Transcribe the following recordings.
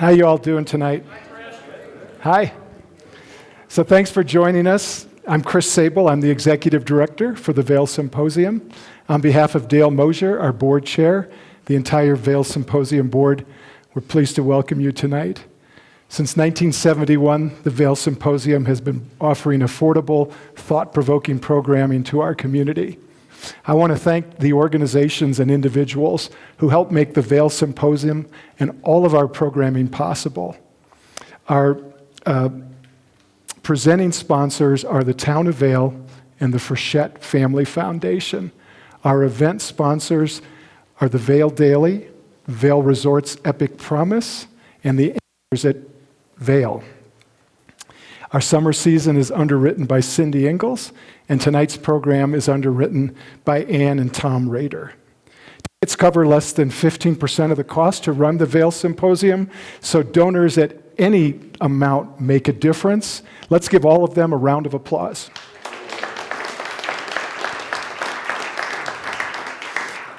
How you all doing tonight? Hi. So thanks for joining us. I'm Chris Sable. I'm the Executive Director for the Vail Symposium. On behalf of Dale Mosier, our board chair, the entire Vail Symposium board, we're pleased to welcome you tonight. Since 1971, the Vail Symposium has been offering affordable, thought-provoking programming to our community. I want to thank the organizations and individuals who help make the Vail Symposium and all of our programming possible. Our presenting sponsors are the Town of Vail and the Frechette Family Foundation. Our event sponsors are the Vail Daily, Vail Resorts Epic Promise, and the Anchors at Vail. Our summer season is underwritten by Cindy Ingalls, and tonight's program is underwritten by Ann and Tom Rader. Tickets cover less than 15% of the cost to run the Vail Symposium, so donors at any amount make a difference. Let's give all of them a round of applause.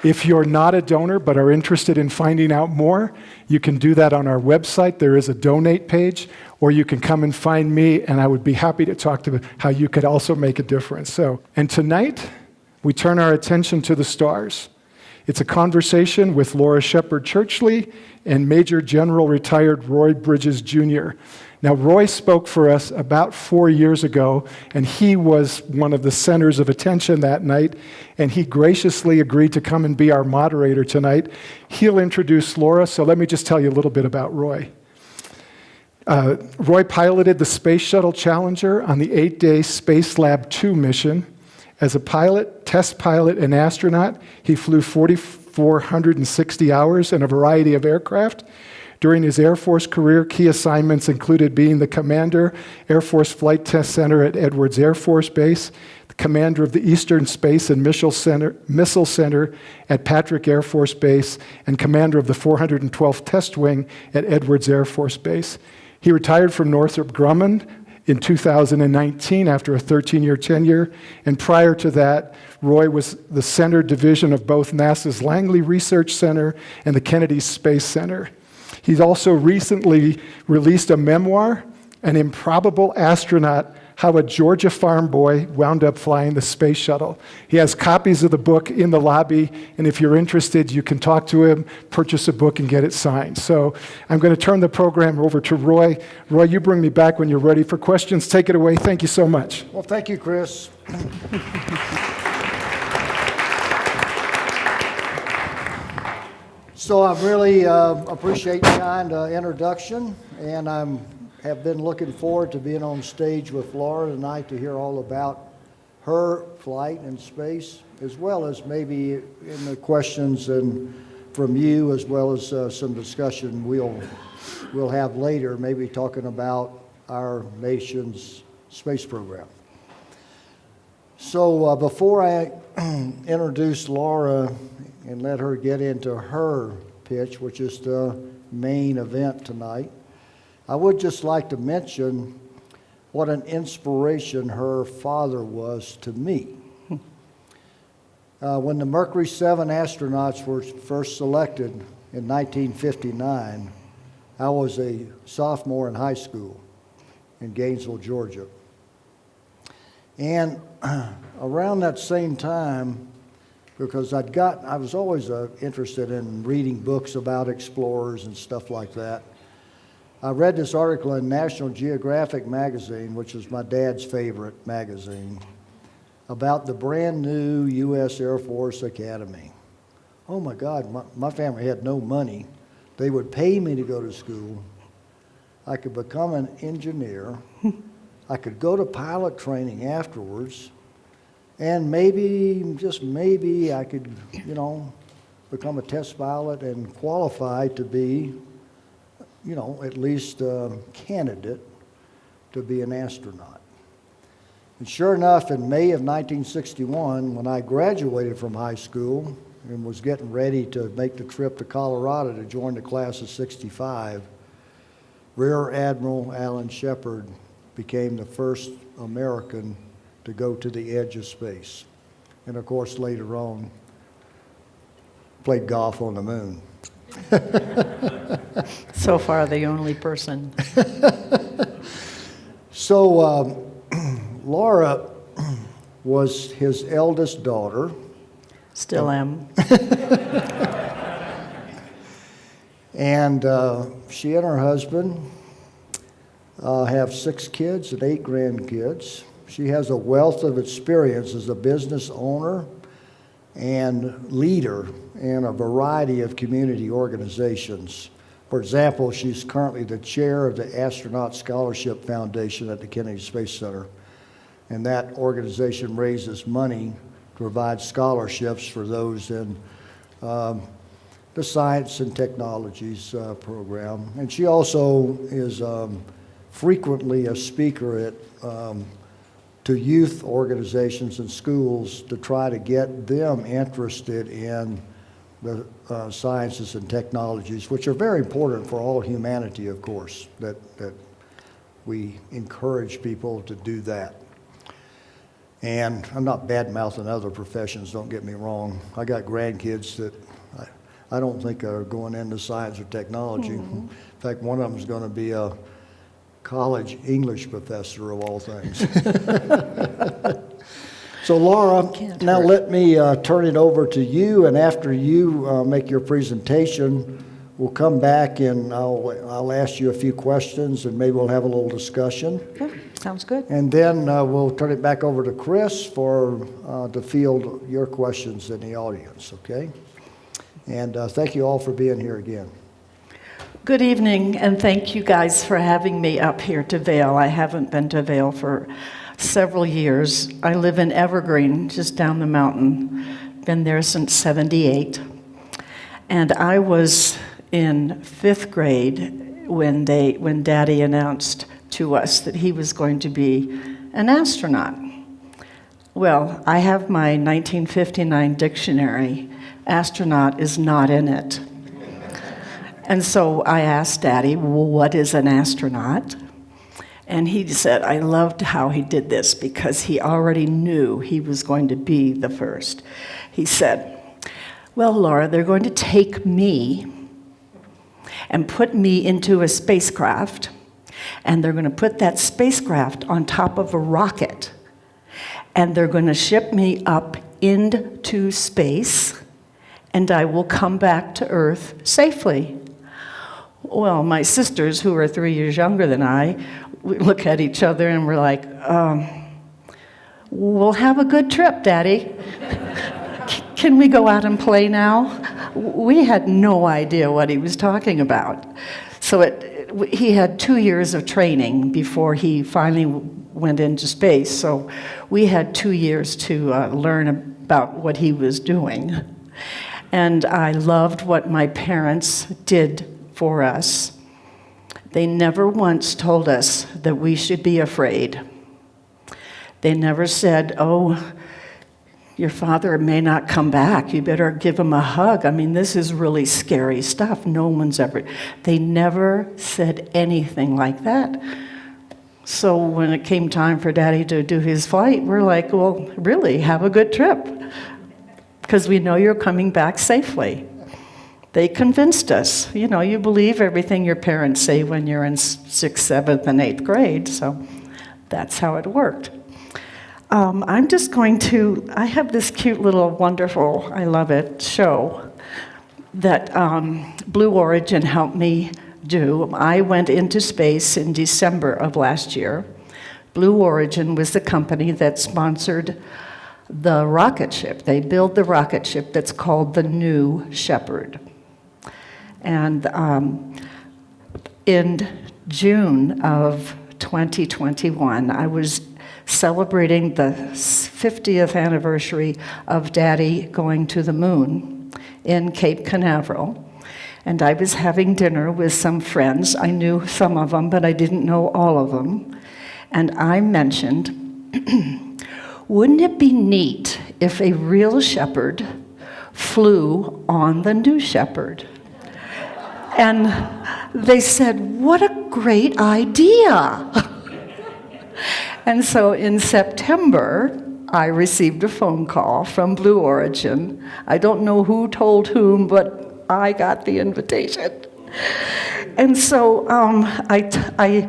If you're not a donor but are interested in finding out more, you can do that on our website. There is a donate page, or you can come and find me, and I would be happy to talk to how you could also make a difference. And tonight, we turn our attention to the stars. It's a conversation with Laura Shepard Churchley and Major General retired Roy Bridges Jr. Now, Roy spoke for us about 4 years ago, and he was one of the centers of attention that night, and he graciously agreed to come and be our moderator tonight. He'll introduce Laura, so let me just tell you a little bit about Roy. Roy piloted the Space Shuttle Challenger on the 8-day Space Lab 2 mission. As a pilot, test pilot, and astronaut, he flew 4,460 hours in a variety of aircraft. During his Air Force career, key assignments included being the commander, Air Force Flight Test Center at Edwards Air Force Base, the commander of the Eastern Space and Missile Center at Patrick Air Force Base, and commander of the 412th Test Wing at Edwards Air Force Base. He retired from Northrop Grumman in 2019 after a 13-year tenure, and prior to that, Roy was the center division of both NASA's Langley Research Center and the Kennedy Space Center. He's also recently released a memoir, An Improbable Astronaut, How a Georgia Farm Boy Wound Up Flying the Space Shuttle. He has copies of the book in the lobby, and if you're interested, you can talk to him, purchase a book, and get it signed. So I'm going to turn the program over to Roy. Roy, you bring me back when you're ready for questions. Take it away. Thank you so much. Well, thank you, Chris. So I really appreciate the kind introduction, and have been looking forward to being on stage with Laura tonight to hear all about her flight in space, as well as maybe in the questions and from you, as well as some discussion we'll have later, maybe talking about our nation's space program. So before I introduce Laura and let her get into her pitch, which is the main event tonight, I would just like to mention what an inspiration her father was to me. When the Mercury 7 astronauts were first selected in 1959, I was a sophomore in high school in Gainesville, Georgia. And around that same time, because I was always interested in reading books about explorers and stuff like that, I read this article in National Geographic magazine, which is my dad's favorite magazine, about the brand new U.S. Air Force Academy. Oh my God, my family had no money. They would pay me to go to school. I could become an engineer. I could go to pilot training afterwards. And maybe, just maybe, I could, become a test pilot and qualify to be, at least a candidate to be an astronaut. And sure enough, in May of 1961, when I graduated from high school and was getting ready to make the trip to Colorado to join the class of 65, Rear Admiral Alan Shepard became the first American to go to the edge of space. And of course, later on, played golf on the moon. So far, the only person. So Laura was his eldest daughter. Still am. And she and her husband have 6 kids and 8 grandkids. She has a wealth of experience as a business owner and leader in a variety of community organizations. For example, she's currently the chair of the Astronaut Scholarship Foundation at the Kennedy Space Center. And that organization raises money to provide scholarships for those in the Science and Technologies program. And she also is frequently a speaker at to youth organizations and schools to try to get them interested in the sciences and technologies, which are very important for all humanity, of course, that we encourage people to do that. And I'm not bad-mouthing other professions, don't get me wrong. I got grandkids that I don't think are going into science or technology. Mm-hmm. In fact, one of them is going to be a college English professor of all things. So Laura, now let me turn it over to you, and after you make your presentation, we'll come back and I'll ask you a few questions, and maybe we'll have a little discussion. Okay, sounds good. And then we'll turn it back over to Chris for to field your questions in the audience, okay? And thank you all for being here again. Good evening, and thank you guys for having me up here to Vail. I haven't been to Vail for several years. I live in Evergreen, just down the mountain. Been there since '78. And I was in 5th grade when Daddy announced to us that he was going to be an astronaut. Well, I have my 1959 dictionary. Astronaut is not in it. And so I asked Daddy, well, what is an astronaut? And he said, I loved how he did this because he already knew he was going to be the first. He said, well, Laura, they're going to take me and put me into a spacecraft, and they're going to put that spacecraft on top of a rocket, and they're going to ship me up into space, and I will come back to Earth safely. Well, my sisters, who are 3 years younger than I, we look at each other and we're like, we'll have a good trip, Daddy. Can we go out and play now? We had no idea what he was talking about. So he had 2 years of training before he finally went into space. So we had 2 years to learn about what he was doing. And I loved what my parents did for us. They never once told us that we should be afraid. They never said, oh, your father may not come back. You better give him a hug. I mean, this is really scary stuff. No one's ever... They never said anything like that. So when it came time for Daddy to do his flight, we're like, well, really, have a good trip, because we know you're coming back safely. They convinced us. You know, you believe everything your parents say when you're in 6th, 7th, and 8th grade, so that's how it worked. I'm just going to, I have this cute little wonderful, I love it, show that Blue Origin helped me do. I went into space in December of last year. Blue Origin was the company that sponsored the rocket ship. They built the rocket ship that's called the New Shepard. And in June of 2021, I was celebrating the 50th anniversary of Daddy going to the moon in Cape Canaveral. And I was having dinner with some friends. I knew some of them, but I didn't know all of them. And I mentioned, wouldn't it be neat if a real shepherd flew on the New Shepard? And they said, what a great idea. And so in September, I received a phone call from Blue Origin. I don't know who told whom, but I got the invitation. And so I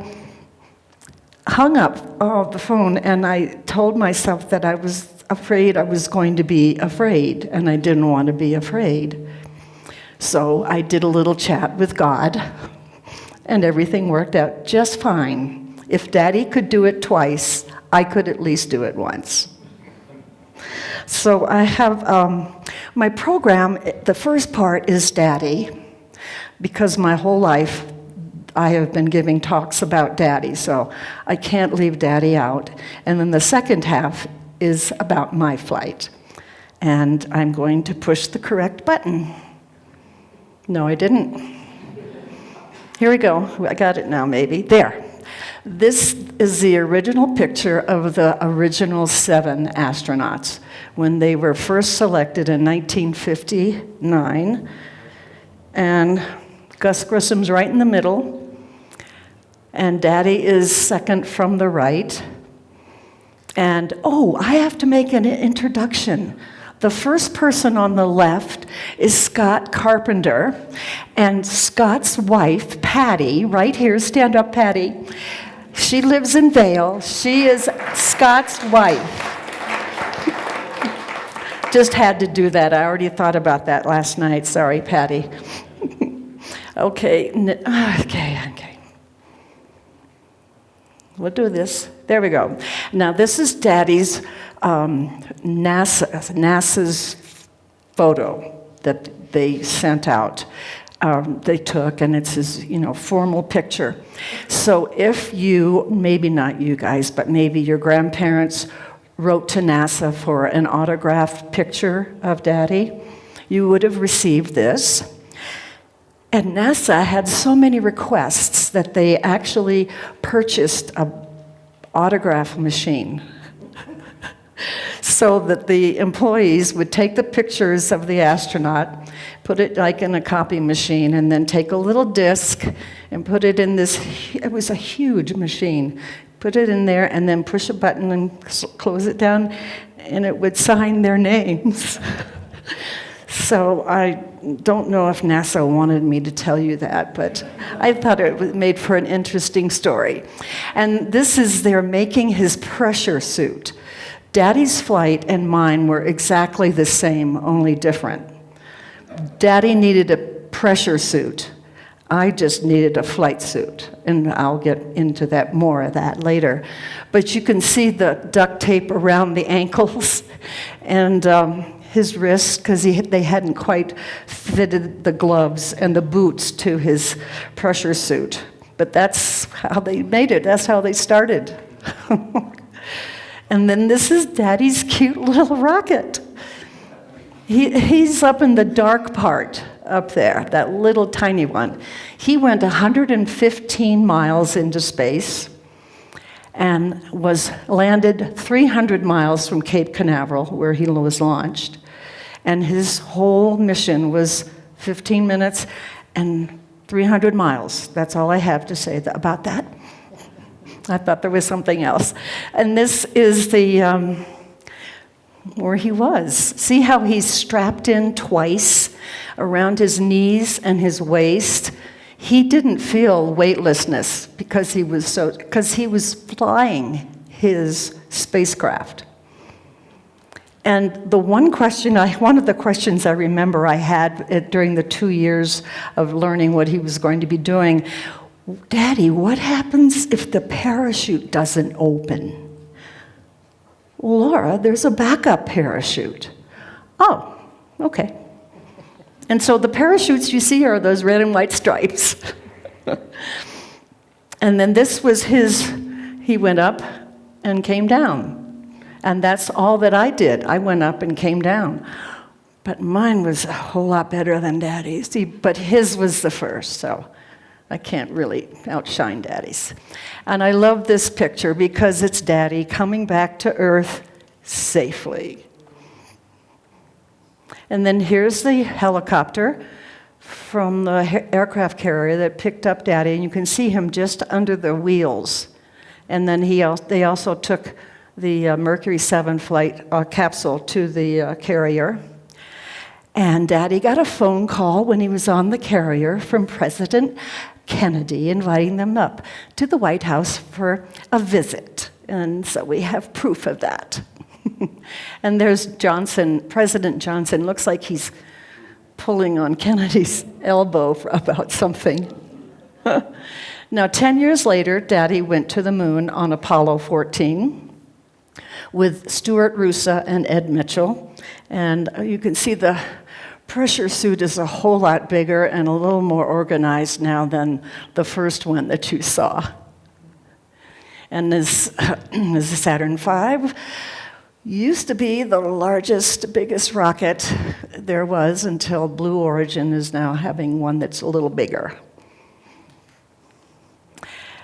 hung up the phone, and I told myself that I was afraid I was going to be afraid, and I didn't want to be afraid. So I did a little chat with God, and everything worked out just fine. If Daddy could do it twice, I could at least do it once. So I have my program, the first part is Daddy, because my whole life I have been giving talks about Daddy, so I can't leave Daddy out. And then the second half is about my flight. And I'm going to push the correct button. No, I didn't. Here we go. I got it now, maybe. There. This is the original picture of the original 7 astronauts when they were first selected in 1959. And Gus Grissom's right in the middle. And Daddy is second from the right. And, I have to make an introduction. The first person on the left is Scott Carpenter, and Scott's wife, Patty, right here, stand up, Patty. She lives in Vail. She is Scott's wife. Just had to do that. I already thought about that last night. Sorry, Patty. Okay. We'll do this. There we go. Now, this is Daddy's NASA's photo that they sent out. They took, and it's his, formal picture. So if you, maybe not you guys, but maybe your grandparents wrote to NASA for an autographed picture of Daddy, you would have received this. And NASA had so many requests that they actually purchased an autograph machine so that the employees would take the pictures of the astronaut, put it like in a copy machine, and then take a little disc and put it in this, it was a huge machine, put it in there and then push a button and close it down, and it would sign their names. So I don't know if NASA wanted me to tell you that, but I thought it made for an interesting story. And this is they're making his pressure suit. Daddy's flight and mine were exactly the same, only different. Daddy needed a pressure suit. I just needed a flight suit, and I'll get into that more of that later. But you can see the duct tape around the ankles and his wrists, because they hadn't quite fitted the gloves and the boots to his pressure suit. But that's how they made it. That's how they started. And then this is Daddy's cute little rocket. He's up in the dark part up there, that little tiny one. He went 115 miles into space and was landed 300 miles from Cape Canaveral, where he was launched. And his whole mission was 15 minutes and 300 miles. That's all I have to say about that. I thought there was something else. And this is the where he was. See how he's strapped in twice around his knees and his waist? He didn't feel weightlessness because he was flying his spacecraft. And one of the questions I remember I had during the 2 years of learning what he was going to be doing, Daddy, what happens if the parachute doesn't open? Laura, there's a backup parachute. Oh, okay. And so the parachutes you see are those red and white stripes. And then this was he went up and came down. And that's all that I did. I went up and came down. But mine was a whole lot better than Daddy's. But his was the first, so I can't really outshine Daddy's. And I love this picture because it's Daddy coming back to Earth safely. And then here's the helicopter from the aircraft carrier that picked up Daddy, and you can see him just under the wheels. And then they also took the Mercury 7 flight capsule to the carrier. And Daddy got a phone call when he was on the carrier from President Kennedy inviting them up to the White House for a visit. And so we have proof of that. And there's Johnson, President Johnson, looks like he's pulling on Kennedy's elbow about something. Now, 10 years later, Daddy went to the moon on Apollo 14 with Stuart Roosa and Ed Mitchell. And you can see the pressure suit is a whole lot bigger and a little more organized now than the first one that you saw. And this Saturn V used to be the largest, biggest rocket there was until Blue Origin is now having one that's a little bigger.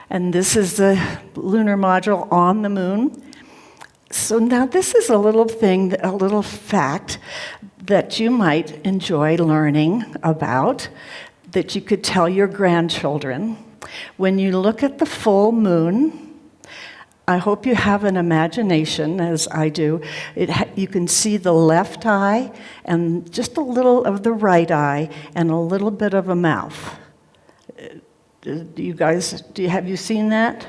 And this is the lunar module on the moon. So now this is a little thing, a little fact that you might enjoy learning about, that you could tell your grandchildren. When you look at the full moon, I hope you have an imagination, as I do. You can see the left eye and just a little of the right eye and a little bit of a mouth. Have you seen that?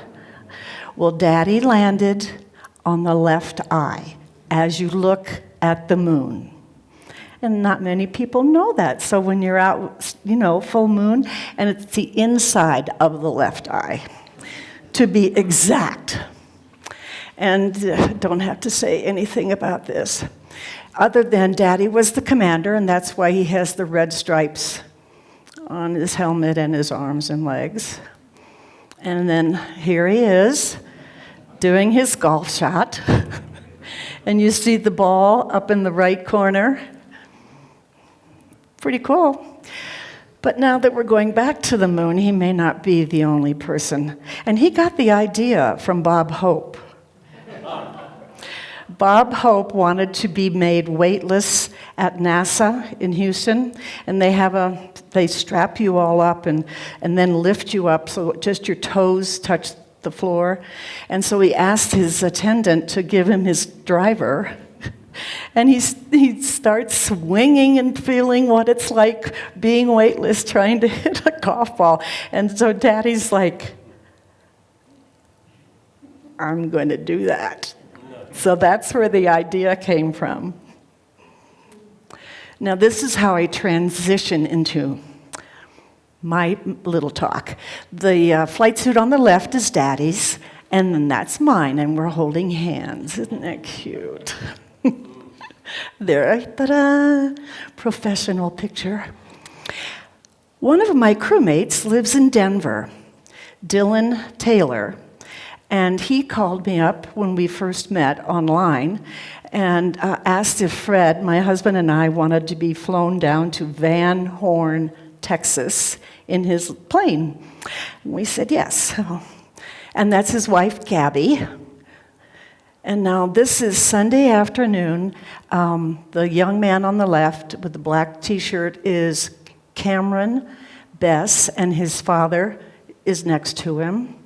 Well, Daddy landed on the left eye as you look at the moon. And not many people know that. So when you're out, full moon, and it's the inside of the left eye, to be exact. And don't have to say anything about this, other than Daddy was the commander, and that's why he has the red stripes on his helmet and his arms and legs. And then here he is, doing his golf shot. And you see the ball up in the right corner. Pretty cool. But now that we're going back to the moon, he may not be the only person. And he got the idea from Bob Hope. Bob Hope wanted to be made weightless at NASA in Houston, and they strap you all up and then lift you up so just your toes touch the floor. And so he asked his attendant to give him his driver, and he starts swinging and feeling what it's like being weightless, trying to hit a golf ball. And so Daddy's like, I'm going to do that. So that's where the idea came from. Now, this is how I transition into my little talk. The flight suit on the left is Daddy's, and then that's mine, and we're holding hands. Isn't that cute? There, ta-da, professional picture. One of my crewmates lives in Denver, Dylan Taylor. And he called me up when we first met online and asked if Fred, my husband, and I wanted to be flown down to Van Horn, Texas, in his plane. And we said yes. And that's his wife, Gabby. And now this is Sunday afternoon. The young man on the left with the black T-shirt is Cameron Bess, and his father is next to him.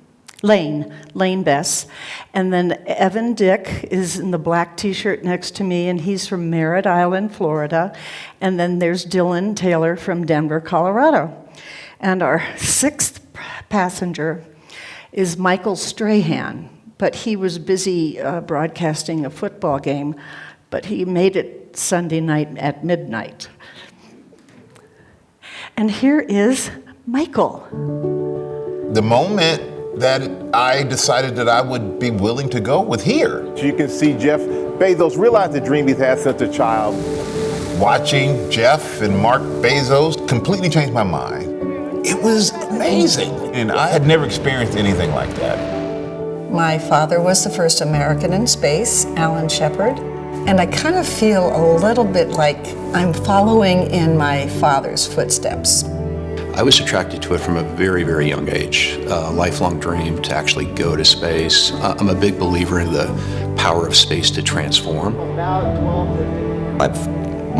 Lane Bess. And then Evan Dick is in the black T-shirt next to me, and he's from Merritt Island, Florida. And then there's Dylan Taylor from Denver, Colorado. And our sixth passenger is Michael Strahan, but he was busy broadcasting a football game, but he made it Sunday night at midnight. And here is Michael. The moment that I decided that I would be willing to go with here. You can see Jeff Bezos realize the dream he's had since a child. Watching Jeff and Mark Bezos completely changed my mind. It was amazing, and I had never experienced anything like that. My father was the first American in space, Alan Shepard, and I kind of feel a little bit like I'm following in my father's footsteps. I was attracted to it from a very, very young age, a lifelong dream to actually go to space. I'm a big believer in the power of space to transform. I've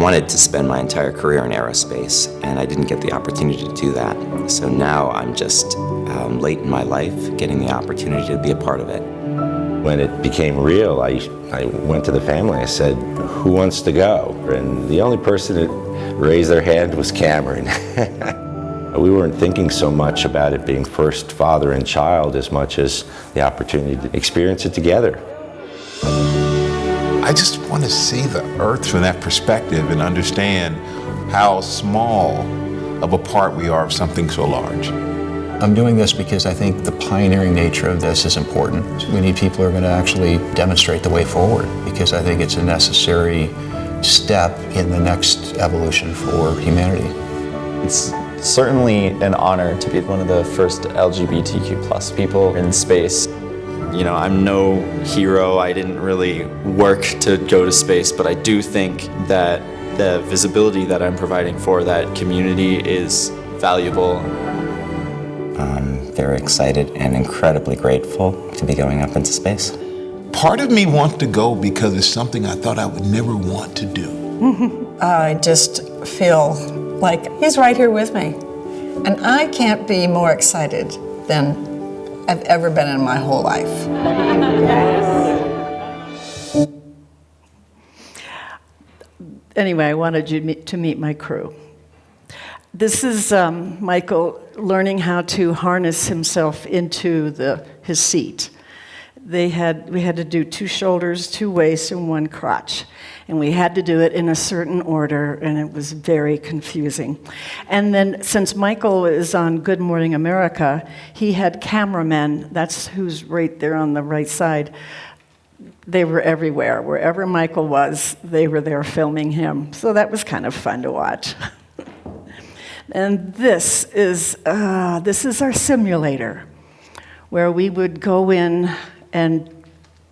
wanted to spend my entire career in aerospace, and I didn't get the opportunity to do that. So now I'm just late in my life getting the opportunity to be a part of it. When it became real, I went to the family. I said, who wants to go? And the only person that raise their hand was Cameron. We weren't thinking so much about it being first father and child as much as the opportunity to experience it together. I just want to see the Earth from that perspective and understand how small of a part we are of something so large. I'm doing this because I think the pioneering nature of this is important. We need people who are going to actually demonstrate the way forward, because I think it's a necessary step in the next evolution for humanity. It's certainly an honor to be one of the first LGBTQ+ people in space. You know, I'm no hero. I didn't really work to go to space, but I do think that the visibility that I'm providing for that community is valuable. I'm very excited and incredibly grateful to be going up into space. Part of me wants to go because it's something I thought I would never want to do. I just feel like he's right here with me. And I can't be more excited than I've ever been in my whole life. Anyway, I wanted you to meet my crew. This is Michael learning how to harness himself into his seat. We had to do 2 shoulders, 2 waists, and 1 crotch. And we had to do it in a certain order, and it was very confusing. And then, since Michael is on Good Morning America, he had cameramen. That's who's right there on the right side. They were everywhere. Wherever Michael was, they were there filming him. So that was kind of fun to watch. And this is our simulator, where we would go in and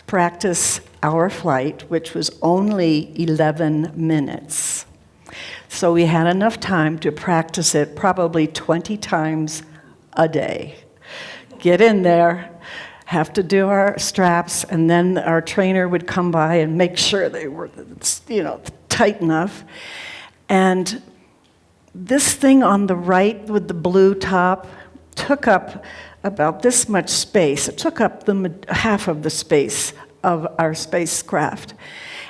practice our flight, which was only 11 minutes. So we had enough time to practice it probably 20 times a day. Get in there, have to do our straps, and then our trainer would come by and make sure they were, tight enough. And this thing on the right with the blue top took up about this much space. It took up half of the space of our spacecraft.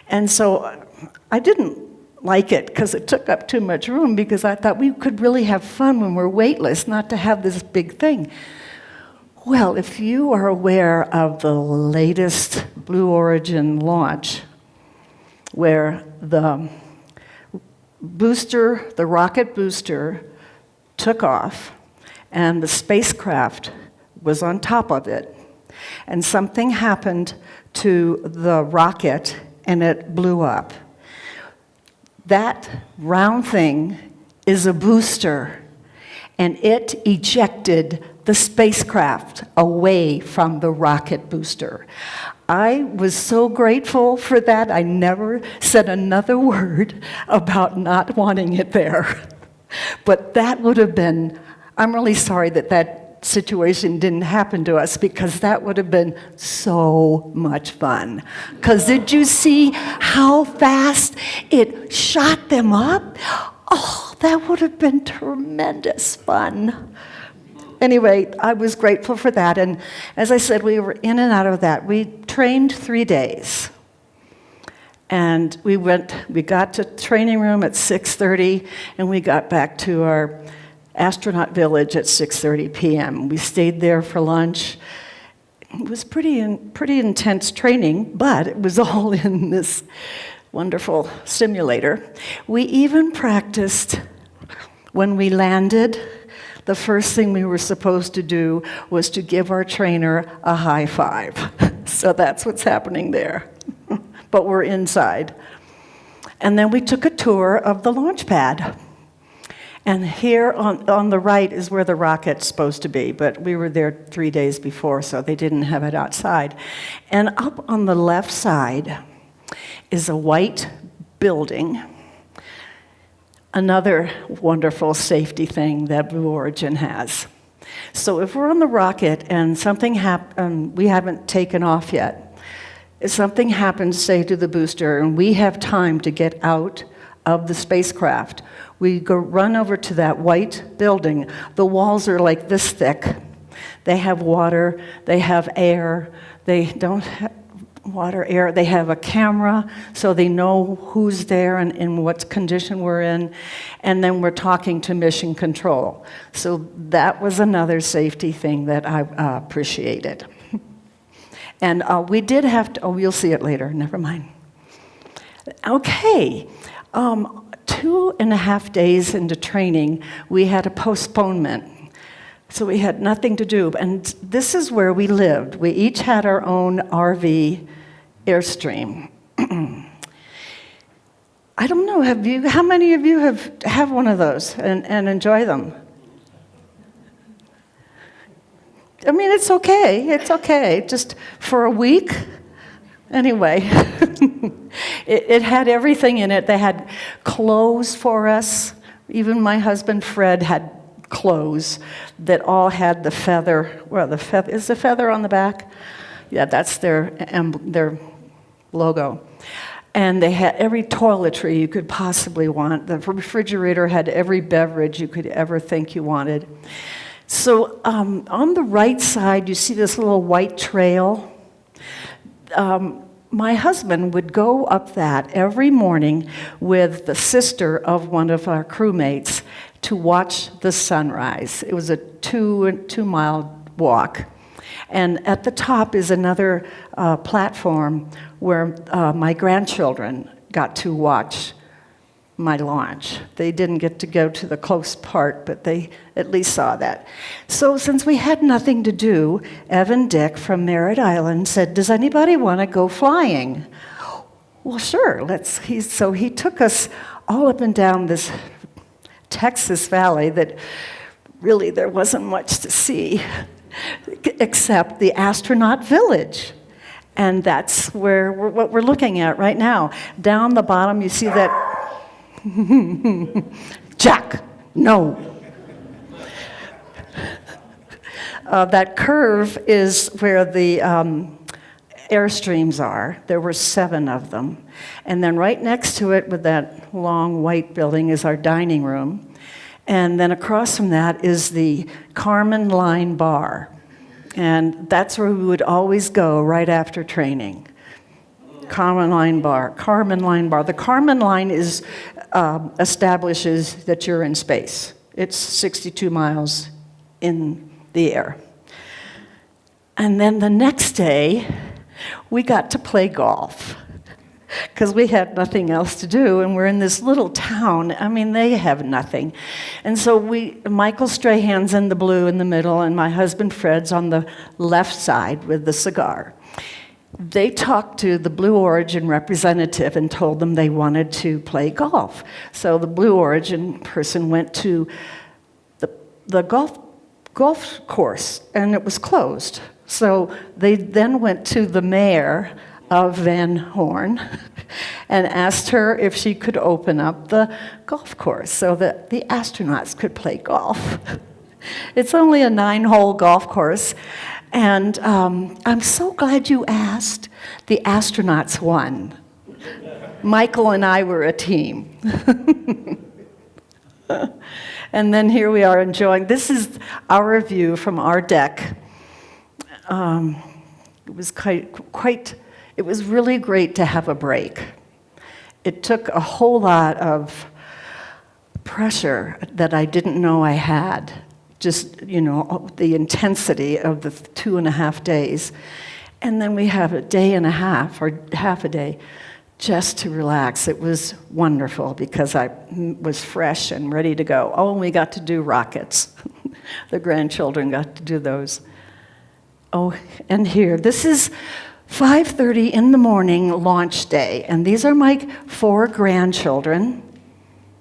And so I didn't like it because it took up too much room, because I thought we could really have fun when we're weightless, not to have this big thing. Well, if you are aware of the latest Blue Origin launch, where the rocket booster took off, and the spacecraft was on top of it, and something happened to the rocket, and it blew up. That round thing is a booster, and it ejected the spacecraft away from the rocket booster. I was so grateful for that. I never said another word about not wanting it there. But that would have been, I'm really sorry that situation didn't happen to us, because that would have been so much fun. Because did you see how fast it shot them up? Oh, that would have been tremendous fun. Anyway, I was grateful for that, and as I said, we were in and out of that. We trained 3 days, and we got to training room at 6:30, and we got back to our astronaut village at 6:30 p.m. We stayed there for lunch. It was pretty intense training, but it was all in this wonderful simulator. We even practiced when we landed. The first thing we were supposed to do was to give our trainer a high five. So that's what's happening there. But we're inside. And then we took a tour of the launch pad. And here on the right is where the rocket's supposed to be, but we were there 3 days before, so they didn't have it outside. And up on the left side is a white building. Another wonderful safety thing that Blue Origin has. So if we're on the rocket and something happens, we haven't taken off yet, if something happens, say, to the booster, and we have time to get out of the spacecraft, we run over to that white building. The walls are like this thick. They have water, they have air, they don't water, air. They have a camera, so they know who's there and in what condition we're in. And then we're talking to mission control. So that was another safety thing that I appreciated. And we did have to, oh, you'll see it later, never mind. Okay, 2.5 days into training, we had a postponement. So we had nothing to do, and this is where we lived. We each had our own RV Airstream. I don't know, how many of you have one of those and enjoy them? I mean, it's okay, just for a week. Anyway, it had everything in it. They had clothes for us. Even my husband Fred had clothes that all had the feather. Well, is the feather on the back? Yeah, that's their logo. And they had every toiletry you could possibly want. The refrigerator had every beverage you could ever think you wanted. So on the right side, you see this little white trail. My husband would go up that every morning with the sister of one of our crewmates to watch the sunrise. It was a two-mile walk. And at the top is another platform where my grandchildren got to watch my launch. They didn't get to go to the close part, but they at least saw that. So since we had nothing to do, Evan Dick from Merritt Island said, "Does anybody want to go flying?" Well, sure, so he took us all up and down this Texas valley that really there wasn't much to see except the astronaut village. And that's what we're looking at right now. Down the bottom, you see that Jack, no. That curve is where the Airstreams are. There were 7 of them. And then right next to it with that long white building is our dining room. And then across from that is the Carmen Line Bar. And that's where we would always go right after training. Carmen Line Bar. The Carmen Line establishes that you're in space. It's 62 miles in the air. And then the next day, we got to play golf because we had nothing else to do, and we're in this little town. I mean, they have nothing. And so Michael Strahan's in the blue in the middle, and my husband Fred's on the left side with the cigar. They talked to the Blue Origin representative and told them they wanted to play golf. So the Blue Origin person went to the golf course, and it was closed. So they then went to the mayor of Van Horn and asked her if she could open up the golf course so that the astronauts could play golf. It's only a 9-hole golf course. And I'm so glad you asked. The astronauts won. Michael and I were a team. And then here we are enjoying. This is our view from our deck. It was it was really great to have a break. It took a whole lot of pressure that I didn't know I had. Just, the intensity of the 2.5 days. And then we have a day and a half, or half a day, just to relax. It was wonderful because I was fresh and ready to go. Oh, and we got to do rockets. The grandchildren got to do those. Oh, and here, this is 5:30 in the morning launch day. And these are my 4 grandchildren.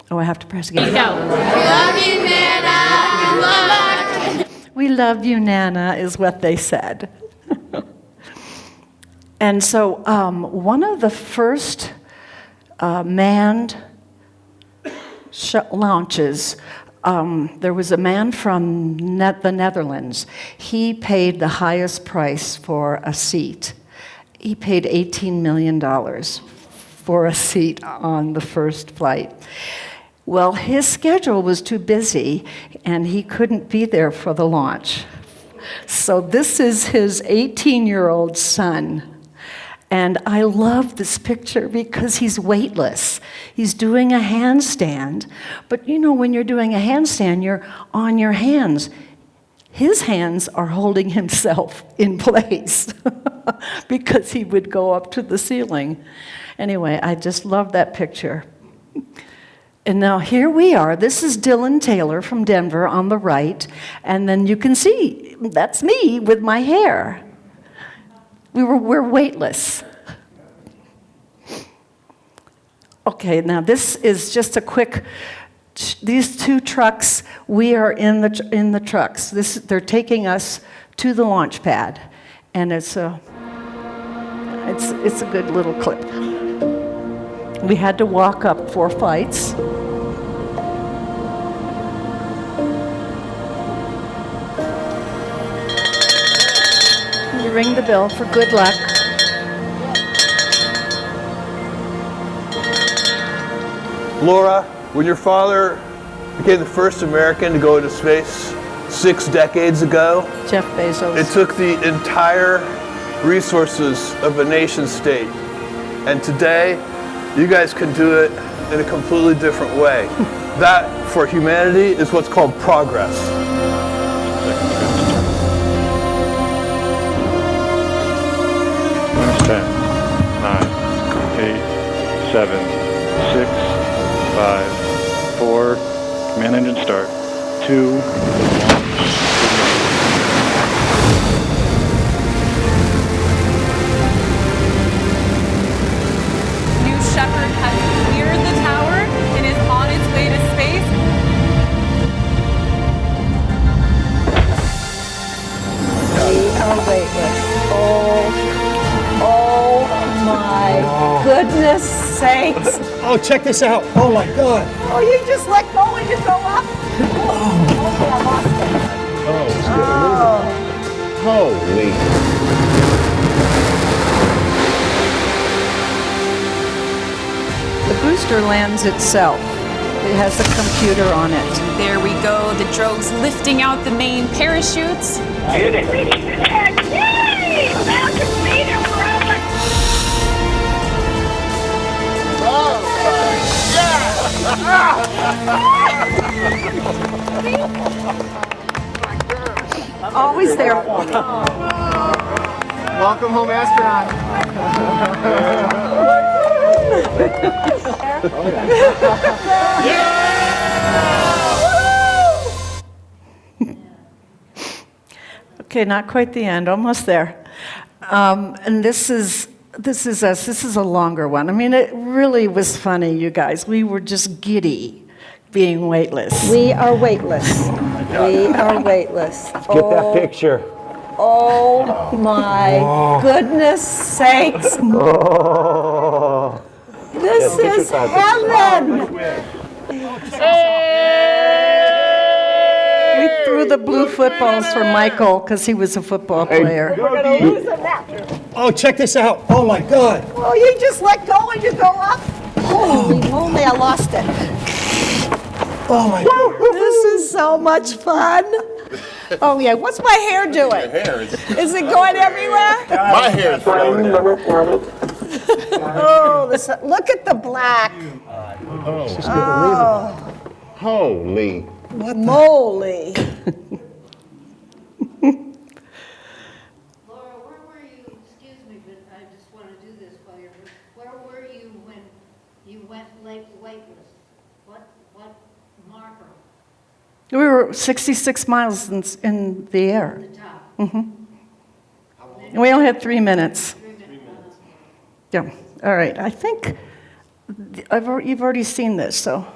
Oh, I have to press again. Go. We love you, Nana. We love you, Nana, is what they said. And so one of the first manned launches, there was a man from the Netherlands. He paid the highest price for a seat. He paid $18 million for a seat on the first flight. Well, his schedule was too busy, and he couldn't be there for the launch. So this is his 18-year-old son, And I love this picture because he's weightless. He's doing a handstand. But you know, when you're doing a handstand, you're on your hands. His hands are holding himself in place because he would go up to the ceiling. Anyway, I just love that picture. And now here we are. This is Dylan Taylor from Denver on the right. And then you can see, that's me with my hair. We're weightless. Okay, now this is just a quick, these two trucks, we are in the trucks. They're taking us to the launch pad. And it's a good little clip. We had to walk up 4 flights. You ring the bell for good luck. Laura, when your father became the first American to go into space 6 decades ago, Jeff Bezos. It took the entire resources of a nation state. And today, you guys can do it in a completely different way. That, for humanity, is what's called progress. 10, 9, 8, 7, 6, 5, 4, command engine start, 2, 1. New Shepard has cleared the tower and is on its way to space. We are weightless. Oh my goodness sakes. Oh, check this out. Oh my God. Oh, you just let go and you go up? Oh, I lost it. Holy. The booster lands itself. It has a computer on it. There we go. The drogue's lifting out the main parachutes. Always there for me. Welcome home, astronaut. Okay, not quite the end, almost there. And this is us. This is a longer one. I mean, it really was funny, you guys. We were just giddy being weightless. We are weightless. We are weightless. Get that picture. Oh my goodness sakes. This is heaven. We threw the blue footballs for Michael because he was a football player. We're going to lose a match. Oh, check this out. Oh my God. Oh, you just let go and you go up? Holy moly, I lost it. Oh my God. This is so much fun. Oh yeah, what's my hair doing? Is it going everywhere? My hair is floating. Oh, look at the black. Oh, Holy. moly. Laura, where were you, excuse me, but I just want to do this while you're, where were you when you went weightless? What marker? We were 66 miles in the air. The top? And we only had 3 minutes. Yeah, all right. I think you've already seen this, so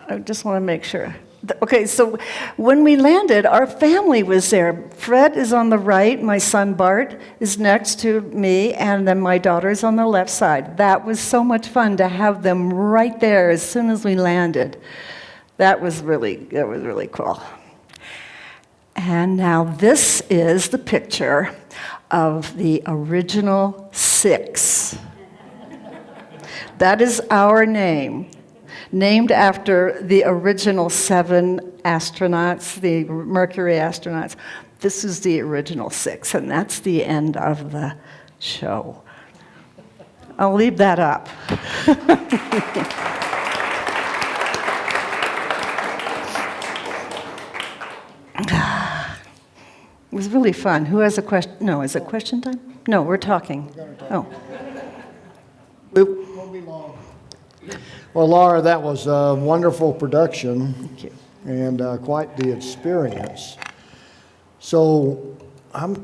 I just want to make sure. Okay, so when we landed, our family was there. Fred is on the right, my son Bart is next to me, and then my daughter's on the left side. That was so much fun to have them right there as soon as we landed. That was really cool. And now this is the picture of the original 6. That is our name, named after the original 7 astronauts, the Mercury astronauts. This is the original 6, and that's the end of the show. I'll leave that up. It was really fun. Who has a question? No, is it question time? No, we're talking. Oh. Won't be long. Well, Laura, that was a wonderful production. Thank you. And quite the experience. So,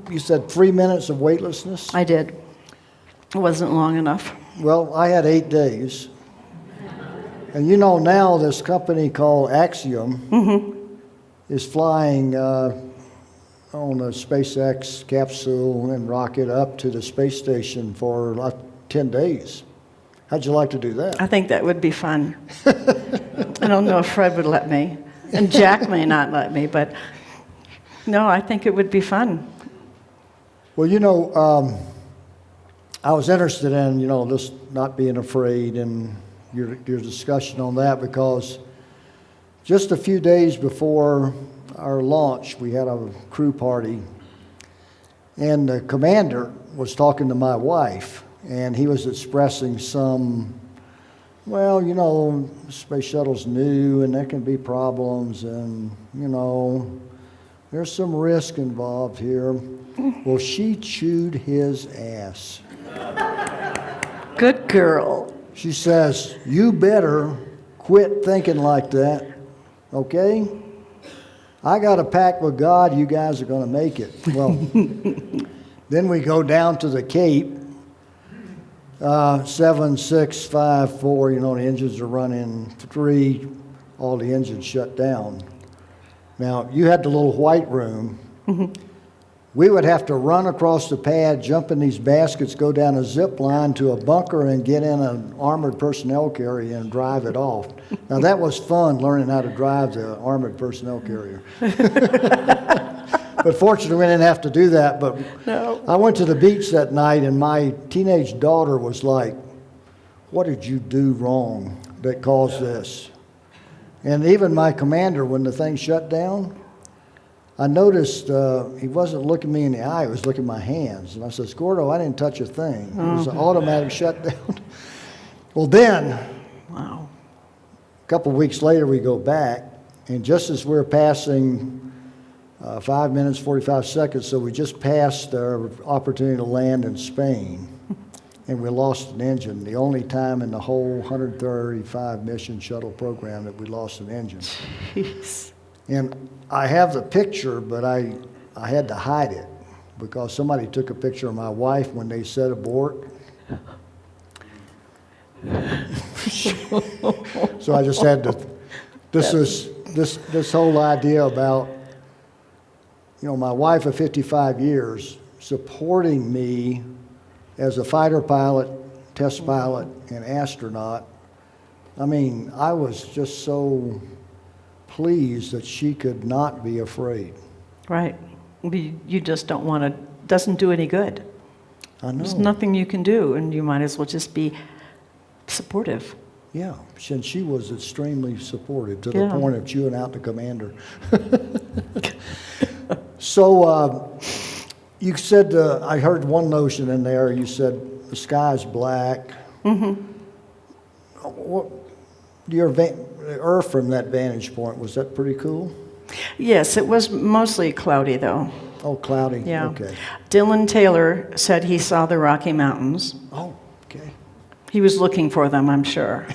you said 3 minutes of weightlessness? I did. It wasn't long enough. Well, I had 8 days. And you know now this company called Axiom is flying on a SpaceX capsule and rocket up to the space station for like 10 days. How'd you like to do that? I think that would be fun. I don't know if Fred would let me, and Jack may not let me, but no, I think it would be fun. Well, you know, I was interested in, you know, just not being afraid and your discussion on that, because just a few days before our launch, we had a crew party, and the commander was talking to my wife, and he was expressing some, well, you know, space shuttle's new and there can be problems and, you know, there's some risk involved here. Well, she chewed his ass. Good girl. She says, you better quit thinking like that, okay? I got a pact with God, you guys are going to make it. Well, then we go down to the Cape, 7, 6, 5, 4, you know, the engines are running 3, all the engines shut down. Now, you had the little white room. We would have to run across the pad, jump in these baskets, go down a zip line to a bunker and get in an armored personnel carrier and drive it off. Now, that was fun, learning how to drive the armored personnel carrier. But fortunately, we didn't have to do that. But no. I went to the beach that night, and my teenage daughter was like, what did you do wrong that caused this? And even my commander, when the thing shut down, I noticed he wasn't looking me in the eye, he was looking at my hands. And I said, Gordo, I didn't touch a thing. It was an automatic shutdown. Well, then, wow. A couple of weeks later, we go back, and just as we're passing 5 minutes, 45 seconds, so we just passed our opportunity to land in Spain, and we lost an engine. The only time in the whole 135 mission shuttle program that we lost an engine. Jeez. And I have the picture, but I had to hide it because somebody took a picture of my wife when they said abort. So I just had to. This whole idea about, you know, my wife of 55 years supporting me as a fighter pilot, test pilot, and astronaut. I mean, I was just so pleased that she could not be afraid. Right. You just don't want to, doesn't do any good. I know. There's nothing you can do, and you might as well just be supportive. Yeah, and she was extremely supportive to the point of chewing out the commander. So you said, I heard one notion in there, you said the sky's black. Your Earth from that vantage point, was that pretty cool? Yes, it was mostly cloudy though. Oh, cloudy, yeah. Okay. Dylan Taylor said he saw the Rocky Mountains. Oh, okay. He was looking for them, I'm sure.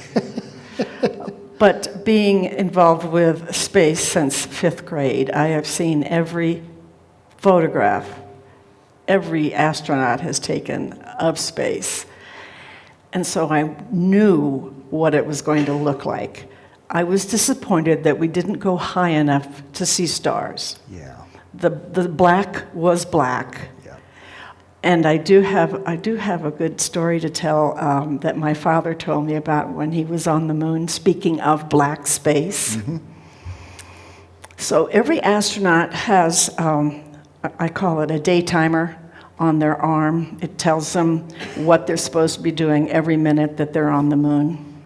But being involved with space since 5th grade, I have seen every photograph every astronaut has taken of space. And so I knew what it was going to look like. I was disappointed that we didn't go high enough to see stars. Yeah. The black was black. Yeah. And I do have a good story to tell that my father told me about when he was on the moon, speaking of black space. So every astronaut has, I call it a day timer on their arm. It tells them what they're supposed to be doing every minute that they're on the moon.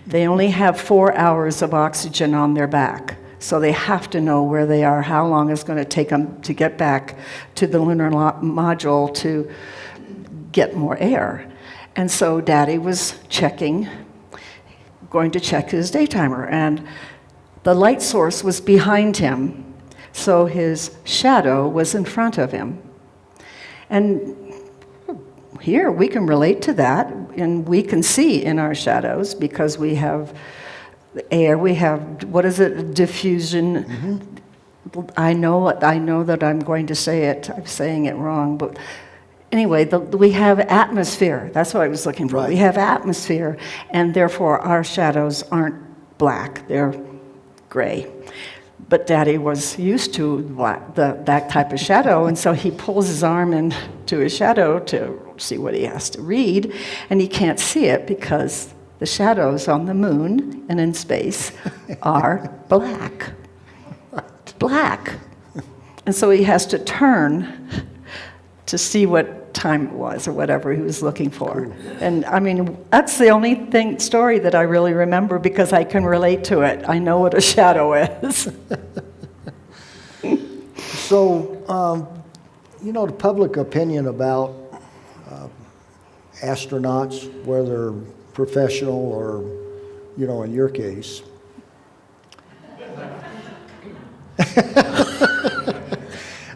They only have 4 hours of oxygen on their back, so they have to know where they are, how long it's going to take them to get back to the lunar module to get more air. And so Daddy was going to check his daytimer, and the light source was behind him, so his shadow was in front of him. And here we can relate to that, and we can see in our shadows because we have air, we have, what is it, diffusion. Mm-hmm. I know that I'm going to say it, I'm saying it wrong, but anyway, we have atmosphere. That's what I was looking for. Right. We have atmosphere, and therefore our shadows aren't black, they're gray. But Daddy was used to that type of shadow, and so he pulls his arm into his shadow to see what he has to read, and he can't see it because the shadows on the moon and in space are black. Black. And so he has to turn to see what time it was or whatever he was looking for. Cool. And I mean, that's the only story that I really remember because I can relate to it. I know what a shadow is. So, the public opinion about astronauts, whether professional or, in your case.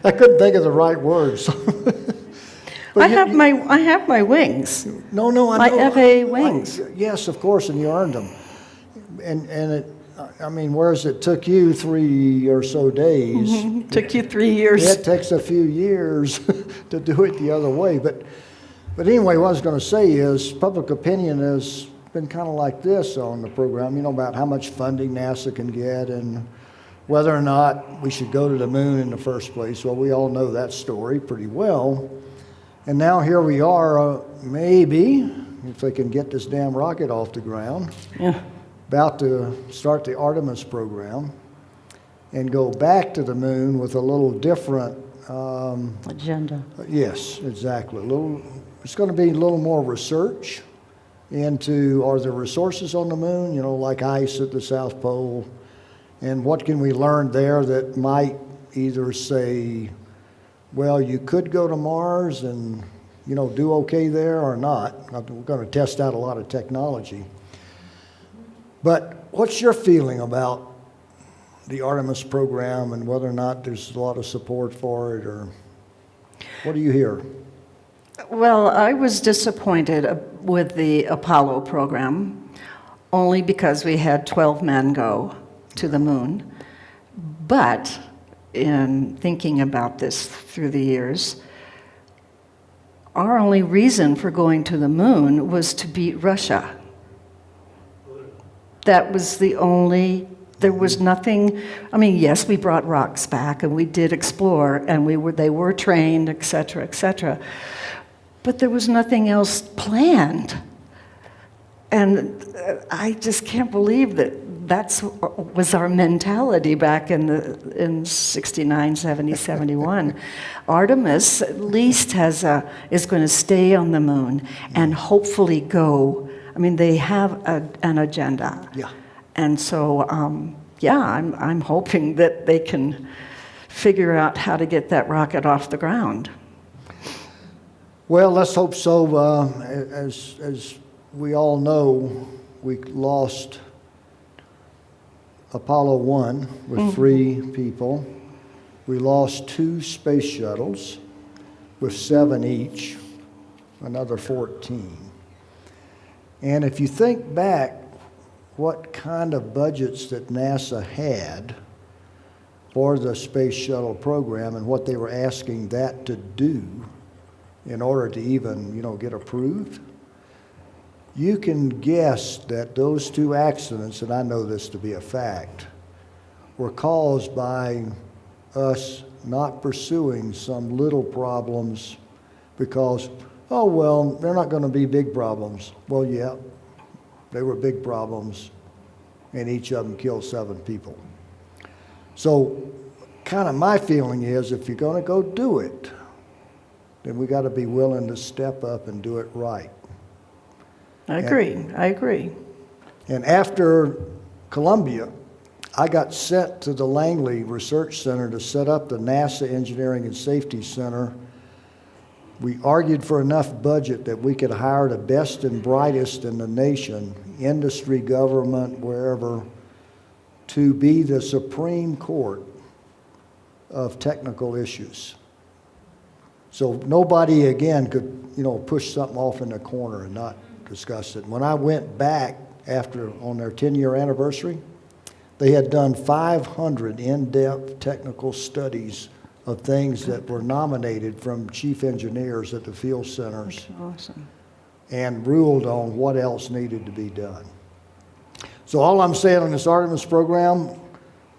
I couldn't think of the right words. I have my wings. No, I know. My FAA wings. Yes, of course, and you earned them. And whereas it took you 3 or so days. Mm-hmm. Took you 3 years. It takes a few years to do it the other way. But anyway, what I was going to say is public opinion has been kind of like this on the program, about how much funding NASA can get and whether or not we should go to the moon in the first place. Well, we all know that story pretty well. And now here we are, maybe, if they can get this damn rocket off the ground, about to start the Artemis program and go back to the moon with a little different agenda. Yes, exactly. It's going to be a little more research into, are there resources on the moon, like ice at the South Pole, and what can we learn there that might either say, well, you could go to Mars and, do okay there or not. We're going to test out a lot of technology. But what's your feeling about the Artemis program and whether or not there's a lot of support for it, or what do you hear? Well, I was disappointed with the Apollo program only because we had 12 men go to the moon. But in thinking about this through the years, our only reason for going to the moon was to beat Russia. That was the only, there was nothing, yes, we brought rocks back and we did explore and they were trained, et cetera, but there was nothing else planned. And I just can't believe that was our mentality back in 69, 70, 71. Artemis at least is going to stay on the moon and hopefully go. They have an agenda. Yeah. And so, I'm hoping that they can figure out how to get that rocket off the ground. Well, let's hope so. As we all know, we lost Apollo 1 with 3 people. We lost 2 space shuttles with 7 each, another 14. And if you think back what kind of budgets that NASA had for the Space Shuttle program and what they were asking that to do in order to even, get approved, you can guess that those 2 accidents, and I know this to be a fact, were caused by us not pursuing some little problems because, oh, well, they're not going to be big problems. Well, yeah, they were big problems, and each of them killed 7 people. So kind of my feeling is if you're going to go do it, then we got to be willing to step up and do it right. I agree. And after Columbia, I got sent to the Langley Research Center to set up the NASA Engineering and Safety Center We argued for enough budget that we could hire the best and brightest in the nation, industry, government, wherever, to be the Supreme Court of technical issues. So nobody, again, could, push something off in the corner and not discuss it. When I went back on their 10-year anniversary, they had done 500 in-depth technical studies of things that were nominated from chief engineers at the field centers. That's awesome. And ruled on what else needed to be done. So all I'm saying on this Artemis program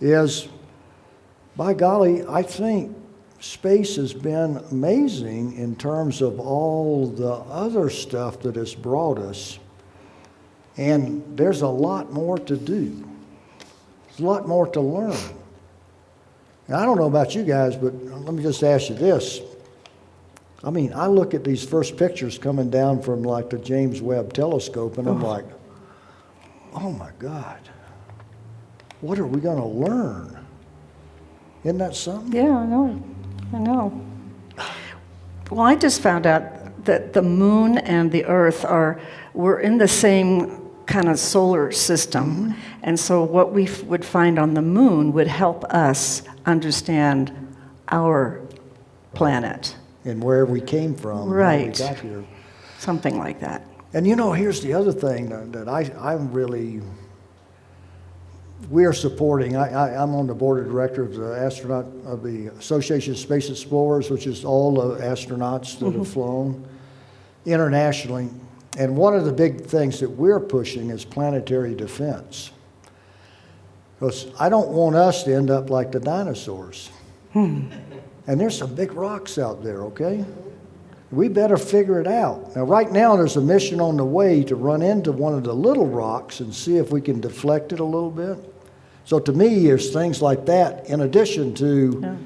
is, by golly, I think space has been amazing in terms of all the other stuff that it's brought us. And there's a lot more to do. There's a lot more to learn. And I don't know about you guys, but let me just ask you this. I mean, I look at these first pictures coming down from like the James Webb telescope, and I'm like, oh my God, what are we going to learn? Isn't that something? Yeah, I know. Well, I just found out that the moon and the Earth we're in the same kind of solar system, and so what we would find on the moon would help us understand our planet. And where we came from, right? How we got here. Something like that. And here's the other thing that I'm really, we're supporting. I'm on the board of directors of the Association of Space Explorers, which is all the astronauts that have flown internationally. And one of the big things that we're pushing is planetary defense. Because I don't want us to end up like the dinosaurs. And there's some big rocks out there, okay? We better figure it out. Now, right now, there's a mission on the way to run into one of the little rocks and see if we can deflect it a little bit. So to me, there's things like that in addition to,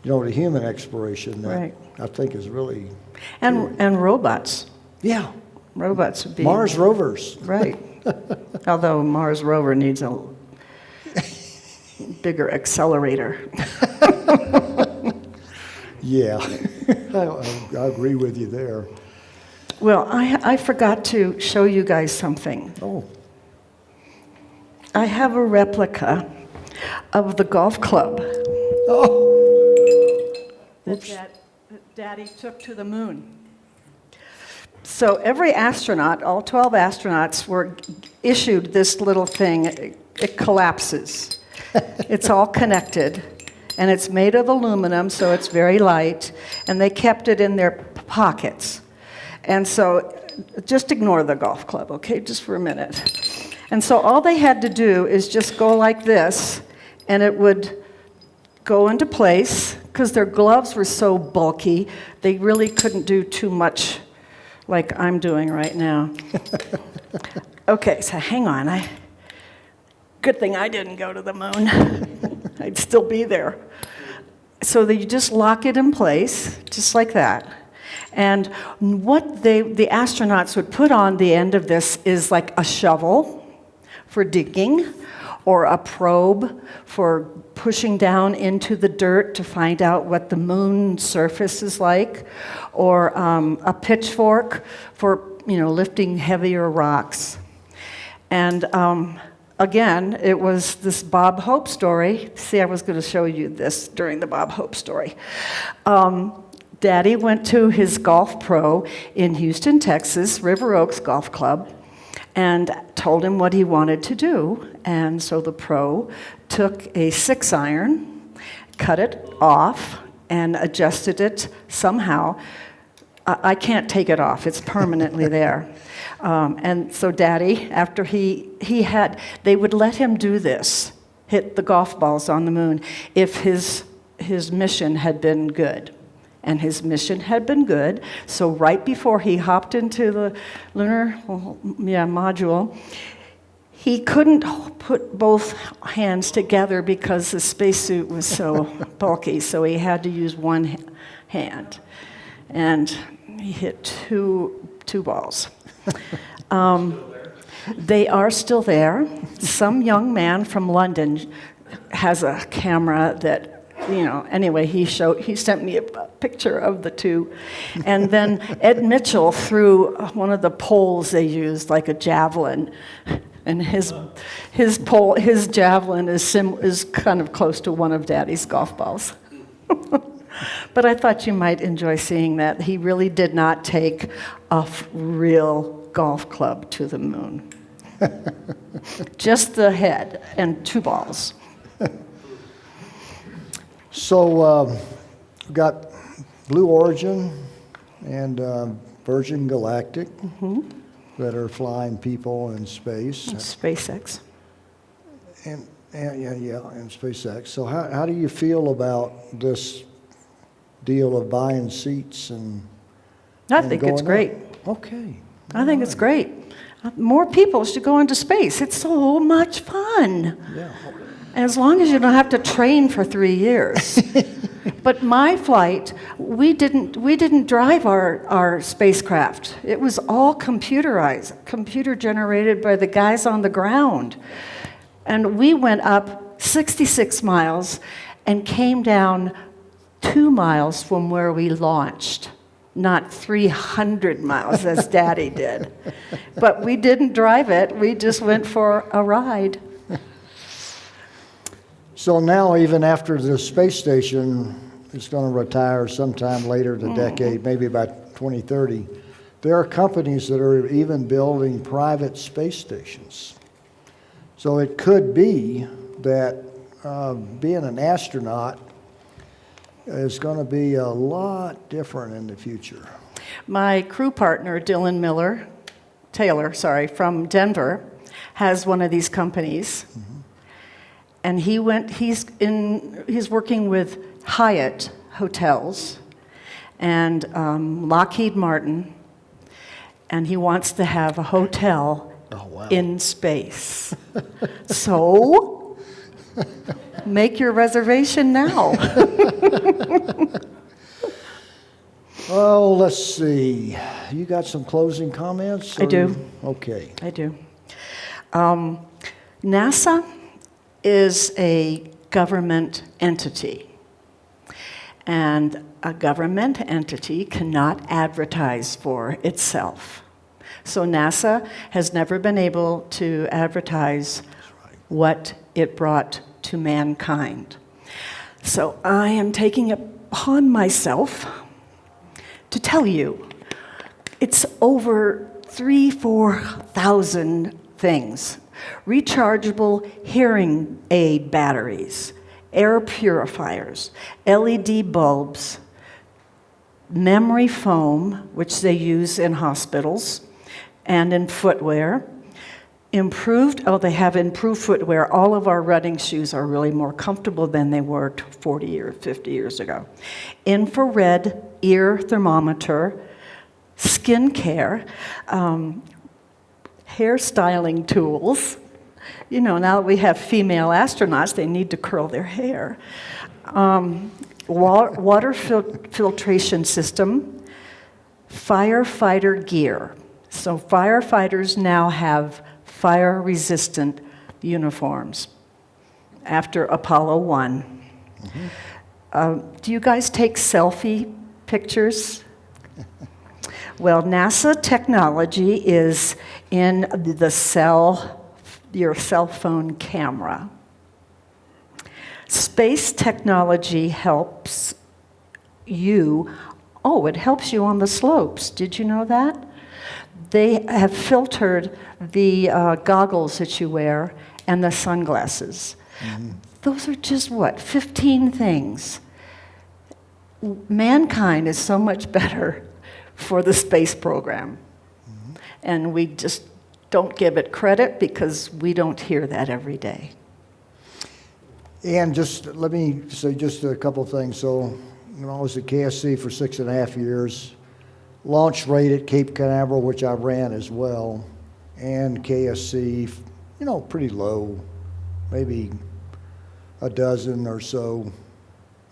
the human exploration that I think is really... And robots. Yeah. Robots would be... Mars rovers. Right. Although Mars rover needs a bigger accelerator. Yeah, I agree with you there. Well, I forgot to show you guys something. Oh. I have a replica of the golf club. Oh. That Daddy took to the moon. So every astronaut, all 12 astronauts, were issued this little thing. It collapses. It's all connected. And it's made of aluminum, so it's very light, and they kept it in their pockets. And so, just ignore the golf club, okay, just for a minute. And so all they had to do is just go like this, and it would go into place, because their gloves were so bulky, they really couldn't do too much like I'm doing right now. Okay, so hang on. Good thing I didn't go to the moon. I'd still be there. So that you just lock it in place, just like that. And what the astronauts would put on the end of this is like a shovel for digging, or a probe for pushing down into the dirt to find out what the moon surface is like, or a pitchfork for lifting heavier rocks. And again, it was this Bob Hope story. See, I was going to show you this during the Bob Hope story. Daddy went to his golf pro in Houston, Texas, River Oaks Golf Club, and told him what he wanted to do. And so the pro took a 6-iron, cut it off, and adjusted it somehow. I can't take it off. It's permanently there. And so Daddy, after they would let him do this, hit the golf balls on the moon, if his mission had been good. And his mission had been good, so right before he hopped into the lunar module, he couldn't put both hands together because the spacesuit was so bulky, so he had to use one hand. And he hit two balls. They are still there. Some young man from London has a camera that Anyway, he sent me a picture of the two. And then Ed Mitchell threw one of the poles they used, like a javelin. And his javelin is kind of close to one of Daddy's golf balls. But I thought you might enjoy seeing that. He really did not take a real golf club to the moon. Just the head and 2 balls. So we've got Blue Origin and Virgin Galactic that are flying people in space. And SpaceX. And SpaceX. So how do you feel about this deal of buying seats and I think it's great. Okay. I think it's great. More people should go into space. It's so much fun. Yeah. As long as you don't have to train for 3 years. But my flight, we didn't drive our spacecraft. It was all computerized, computer generated by the guys on the ground. And we went up 66 miles and came down 2 miles from where we launched. Not 300 miles as Daddy did. But we didn't drive it. We just went for a ride. So now, even after the space station is going to retire sometime later in the decade, maybe by 2030, there are companies that are even building private space stations. So it could be that being an astronaut is going to be a lot different in the future. My crew partner, Dylan Taylor, from Denver, has one of these companies. And he's working with Hyatt Hotels and Lockheed Martin, and he wants to have a hotel in space. So, make your reservation now. Oh, let's see. You got some closing comments? I do. Okay. I do. NASA is a government entity. And a government entity cannot advertise for itself. So NASA has never been able to advertise what it brought to mankind. So I am taking it upon myself to tell you it's over 4,000 things. Rechargeable hearing aid batteries, air purifiers, LED bulbs, memory foam, which they use in hospitals and in footwear. They have improved footwear. All of our running shoes are really more comfortable than they were 40 or 50 years ago. Infrared ear thermometer, skin care, hairstyling tools. Now that we have female astronauts, they need to curl their hair. Water filtration system, firefighter gear. So firefighters now have fire-resistant uniforms after Apollo 1. Do you guys take selfie pictures? Well, NASA technology is in your cell phone camera. Space technology helps you. Oh, it helps you on the slopes. Did you know that? They have filtered the goggles that you wear and the sunglasses. Those are just, 15 things. Mankind is so much better for the space program. And we just don't give it credit because we don't hear that every day. And just let me say just a couple of things. So, I was at KSC for 6.5 years. Launch rate at Cape Canaveral, which I ran as well, and KSC, pretty low, maybe a dozen or so,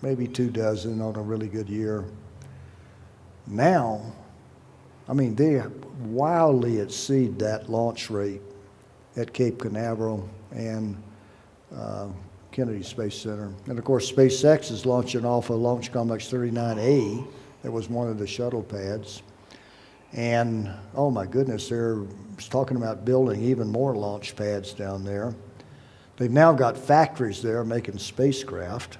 maybe 24 on a really good year. Now, they wildly exceed that launch rate at Cape Canaveral and Kennedy Space Center. And of course, SpaceX is launching off of Launch Complex 39A. That was one of the shuttle pads. And oh my goodness, they're talking about building even more launch pads down there. They've now got factories there making spacecraft.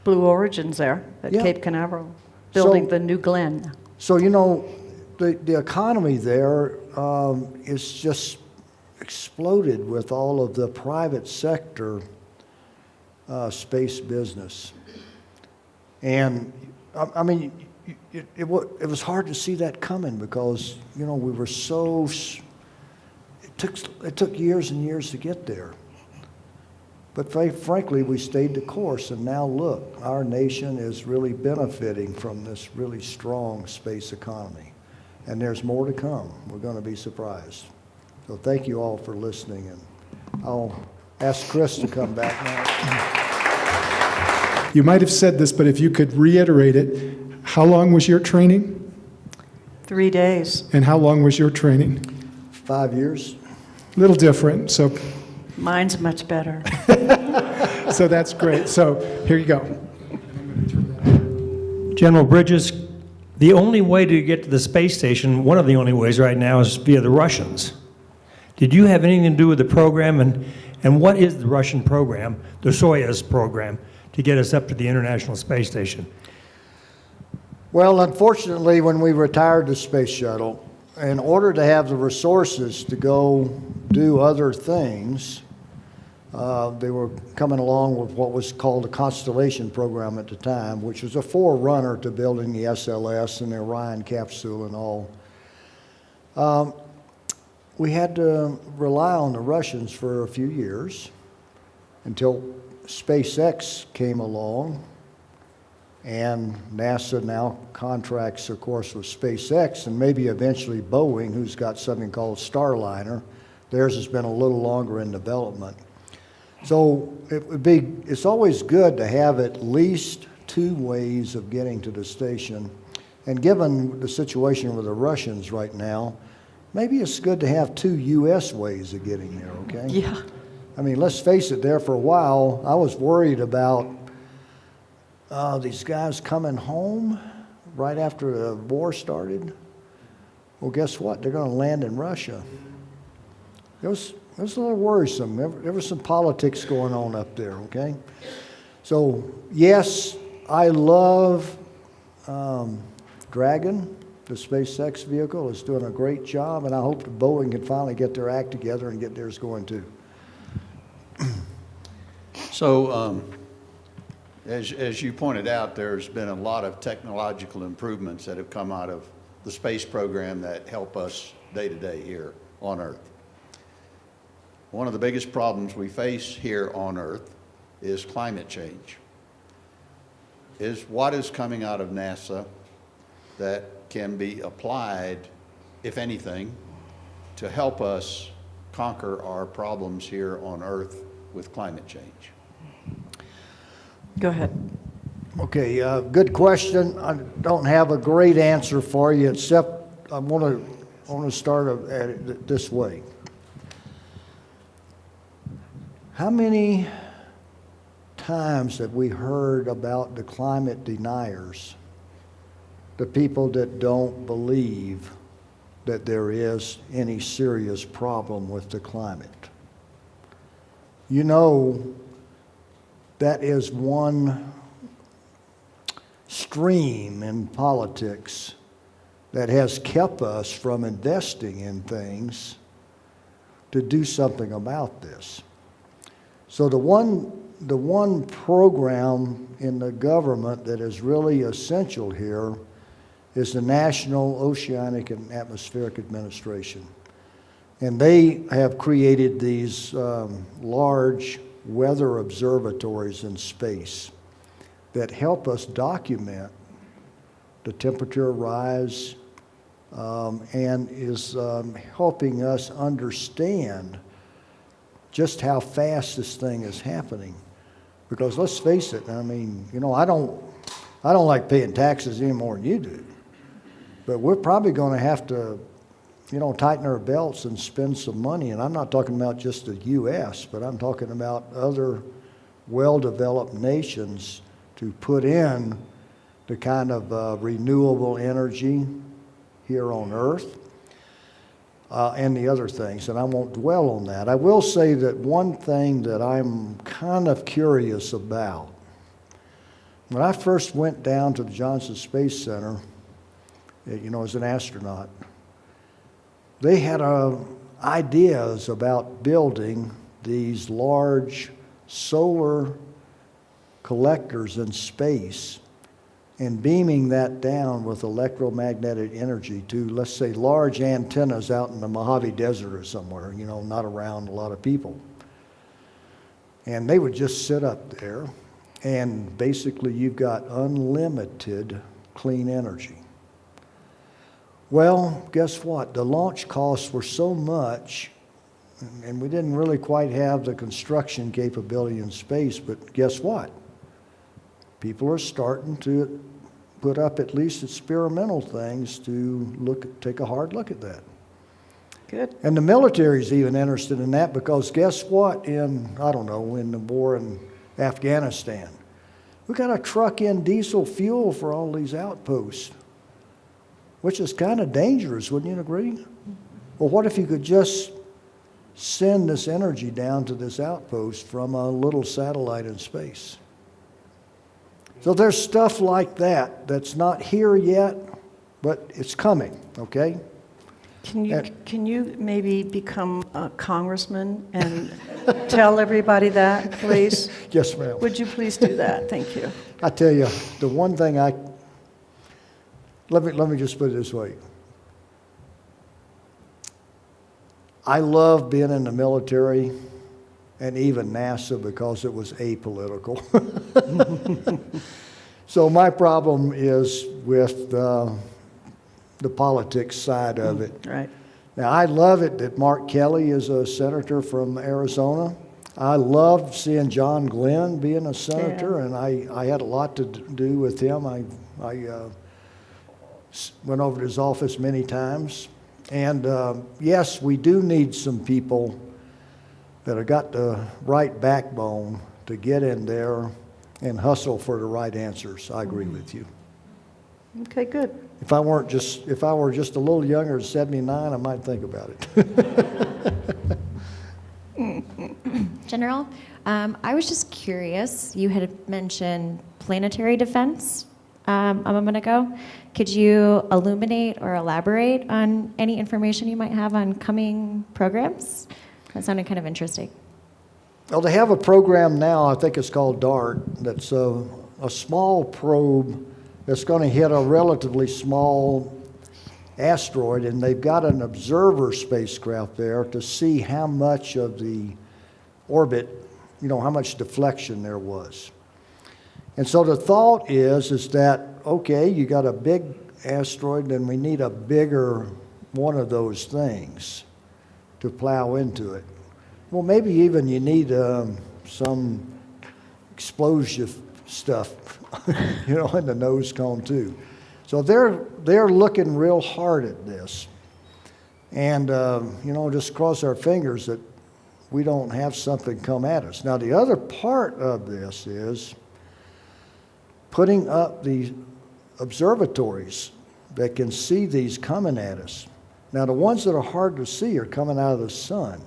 Blue Origin's there at Yeah. Cape Canaveral, building So- the new Glen. So, you know, the economy there is just exploded with all of the private sector space business. And, I mean, it was hard to see that coming because, you know, we were so, it took years and years to get there. But frankly, we stayed the course, and now look, our nation is really benefiting from this really strong space economy. And there's more to come. We're going to be surprised. So thank you all for listening, and I'll ask Chris to come back now. You might have said this, but if you could reiterate it, how long was your training? 3 days. And how long was your training? 5 years. A little different, so Mine's much better. so that's great. So here you go. General Bridges, the only way to get to the space station, one of the only ways right now, is via the Russians. Did you have anything to do with the program, and what is the Russian program, the Soyuz program, to get us up to the International Space Station? Well, unfortunately, when we retired the space shuttle, in order to have the resources to go do other things, they were coming along with what was called the Constellation program at the time, which was a forerunner to building the SLS and the Orion capsule and all. We had to rely on the Russians for a few years until SpaceX came along, and NASA now contracts, of course, with SpaceX and maybe eventually Boeing, who's got something called Starliner. Theirs has been a little longer in development. So it's always good to have at least 2 ways of getting to the station. And given the situation with the Russians right now, maybe it's good to have 2 U.S. ways of getting there, okay? Yeah. I mean, let's face it, there for a while, I was worried about these guys coming home right after the war started. Well, guess what? They're going to land in Russia. It was a little worrisome. There was some politics going on up there, okay? So, yes, I love Dragon, the SpaceX vehicle. It's doing a great job, and I hope that Boeing can finally get their act together and get theirs going too. So, as you pointed out, there's been a lot of technological improvements that have come out of the space program that help us day to day here on Earth. One of the biggest problems we face here on Earth is climate change. What is coming out of NASA that can be applied, if anything, to help us conquer our problems here on Earth with climate change? Go ahead. Okay, good question. I don't have a great answer for you, except I want to start at it this way. How many times have we heard about the climate deniers, the people that don't believe that there is any serious problem with the climate? You know, that is one stream in politics that has kept us from investing in things to do something about this. So the one program in the government that is really essential here is the National Oceanic and Atmospheric Administration. And they have created these large weather observatories in space that help us document the temperature rise and is helping us understand just how fast this thing is happening. Because let's face it, I mean, you know, I don't like paying taxes any more than you do. But we're probably going to have to, you know, tighten our belts and spend some money. And I'm not talking about just the U.S., but I'm talking about other well-developed nations to put in the kind of renewable energy here on Earth and the other things, and I won't dwell on that. I will say that one thing that I'm kind of curious about, when I first went down to the Johnson Space Center, as an astronaut, they had ideas about building these large solar collectors in space and beaming that down with electromagnetic energy to, let's say, large antennas out in the Mojave Desert or somewhere, not around a lot of people. And they would just sit up there, and basically you've got unlimited clean energy. Well, guess what? The launch costs were so much, and we didn't really quite have the construction capability in space, but guess what? People are starting to put up at least experimental things to take a hard look at that. Good. And the military's even interested in that because guess what? In the war in Afghanistan, we got to truck in diesel fuel for all these outposts, which is kind of dangerous, wouldn't you agree? Well, what if you could just send this energy down to this outpost from a little satellite in space? So there's stuff like that that's not here yet, but it's coming, okay? Can you maybe become a congressman and tell everybody that, please? Yes, ma'am. Would you please do that? Thank you. I tell you, the one thing let me just put it this way. I love being in the military and even NASA because it was apolitical. So my problem is with the politics side of it. Right. Now, I love it that Mark Kelly is a senator from Arizona. I love seeing John Glenn being a senator, and I had a lot to do with him. I went over to his office many times. And yes, we do need some people that have got the right backbone to get in there and hustle for the right answers. I agree with you. Okay, good. If I were just a little younger, 79, I might think about it. General, I was just curious. You had mentioned planetary defense a moment ago. Could you illuminate or elaborate on any information you might have on coming programs? That sounded kind of interesting. Well, they have a program now, I think it's called DART, that's a small probe that's going to hit a relatively small asteroid, and they've got an observer spacecraft there to see how much of the orbit, how much deflection there was. And so the thought is that, okay, you got a big asteroid, then we need a bigger one of those things to plow into it. Well, maybe even you need some explosive stuff, in the nose cone too. So they're looking real hard at this, and just cross our fingers that we don't have something come at us. Now, the other part of this is putting up the observatories that can see these coming at us. Now, the ones that are hard to see are coming out of the sun.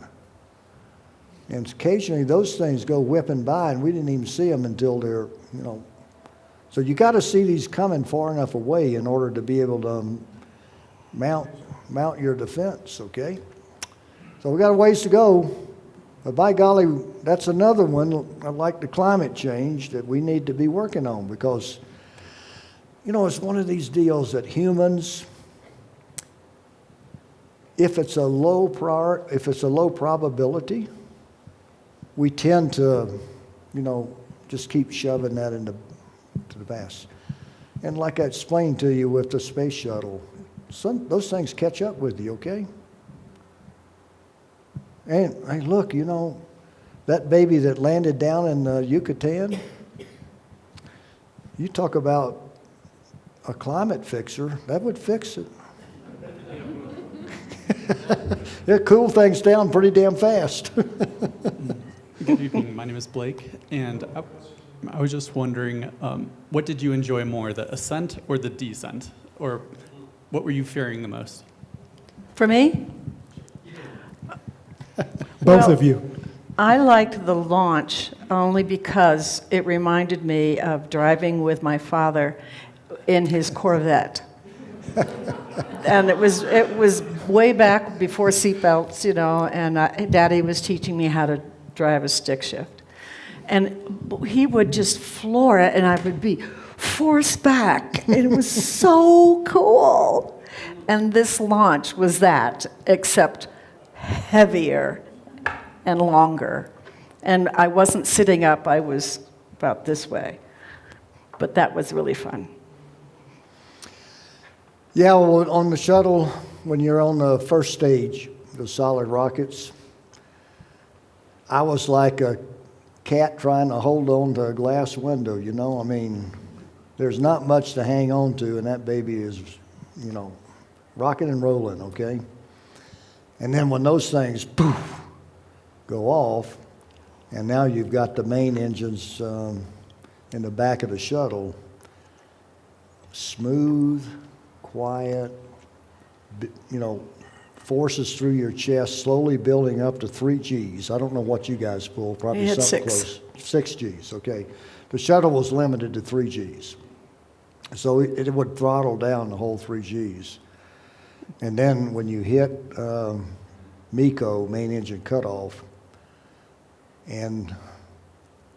And occasionally those things go whipping by and we didn't even see them until they're, So you got to see these coming far enough away in order to be able to mount your defense, okay? So we got a ways to go. But by golly, that's another one, like the climate change, that we need to be working on because, it's one of these deals that humans, if it's a low probability, we tend to, just keep shoving that to the past. And like I explained to you with the space shuttle, those things catch up with you, okay? And hey, look, that baby that landed down in Yucatan, you talk about a climate fixer, that would fix it. It cool things down pretty damn fast. Good evening. My name is Blake, and I was just wondering, what did you enjoy more, the ascent or the descent? Or what were you fearing the most? For me? Both of you. I liked the launch only because it reminded me of driving with my father in his Corvette. And it was way back before seatbelts, you know, and Daddy was teaching me how to drive a stick shift. And he would just floor it, and I would be forced back. It was so cool. And this launch was that, except heavier and longer. And I wasn't sitting up, I was about this way. But that was really fun. Yeah, well, on the shuttle, when you're on the first stage, the solid rockets, I was like a cat trying to hold on to a glass window, you know? I mean, there's not much to hang on to, and that baby is, you know, rocking and rolling, okay? And then when those things, poof, go off, and now you've got the main engines in the back of the shuttle, smooth, quiet, you know, forces through your chest, slowly building up to 3 Gs. I don't know what you guys pull, probably We had something 6. close. 6 Gs, okay. The shuttle was limited to 3 Gs. So it would throttle down the whole 3 Gs. And then when you hit MECO, main engine cutoff, and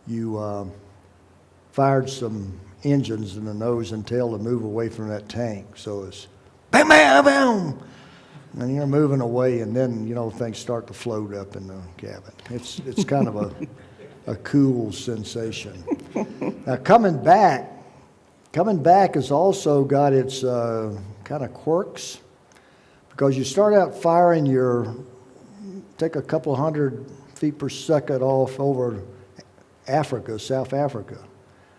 you fired some engines in the nose and tail to move away from that tank. So it's bam, bam, bam, and you're moving away, and then, you know, things start to float up in the cabin. It's kind of a cool sensation. Now coming back has also got its kind of quirks, because you start out firing take a couple 100 feet per second off over Africa, South Africa.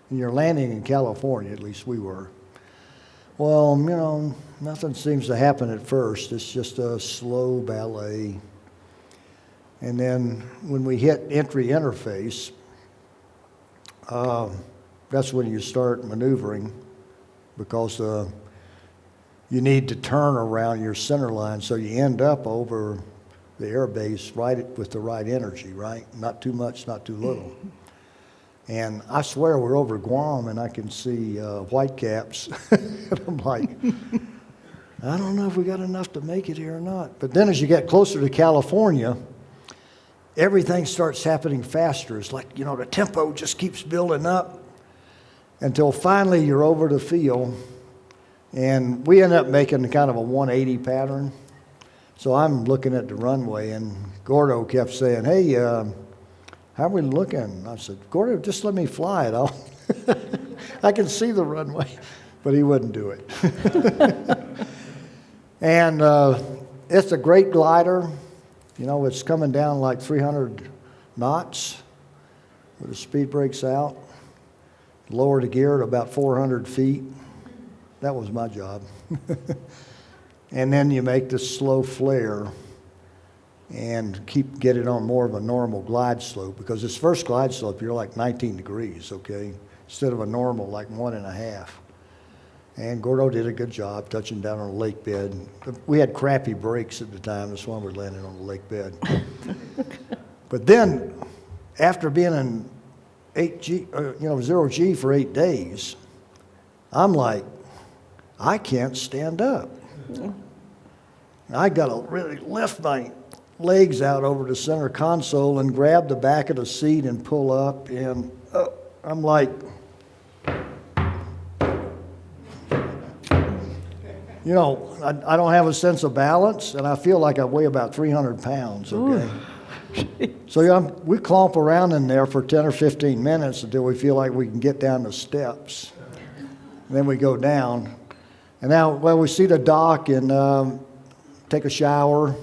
And you're landing in California, at least we were. Well, you know, nothing seems to happen at first. It's just a slow ballet. And then when we hit entry interface, that's when you start maneuvering, because you need to turn around your center line so you end up over the air base right with the right energy, right? Not too much, not too little. And I swear we're over Guam, and I can see whitecaps. And I'm like, I don't know if we got enough to make it here or not. But then as you get closer to California, everything starts happening faster. It's like, you know, the tempo just keeps building up until finally you're over the field. And we end up making kind of a 180 pattern. So I'm looking at the runway, and Gordo kept saying, hey, how are we looking? I said, Gordo, just let me fly it. I can see the runway. But he wouldn't do it. And it's a great glider. You know, it's coming down like 300 knots with the speed brakes out. Lower the gear at about 400 feet. That was my job. And then you make this slow flare and get it on more of a normal glide slope, because this first glide slope, you're like 19 degrees, okay, instead of a normal like 1.5. And Gordo did a good job touching down on a lake bed. We had crappy brakes at the time, that's why we landed on the lake bed. But then, after being in 0 G for 8 days, I'm like, I can't stand up. I got to really lift my legs out over the center console and grab the back of the seat and pull up, and I'm like, you know, I don't have a sense of balance, and I feel like I weigh about 300 pounds, okay? So we clomp around in there for 10 or 15 minutes until we feel like we can get down the steps. And then we go down. And now, well, we see the dock and take a shower.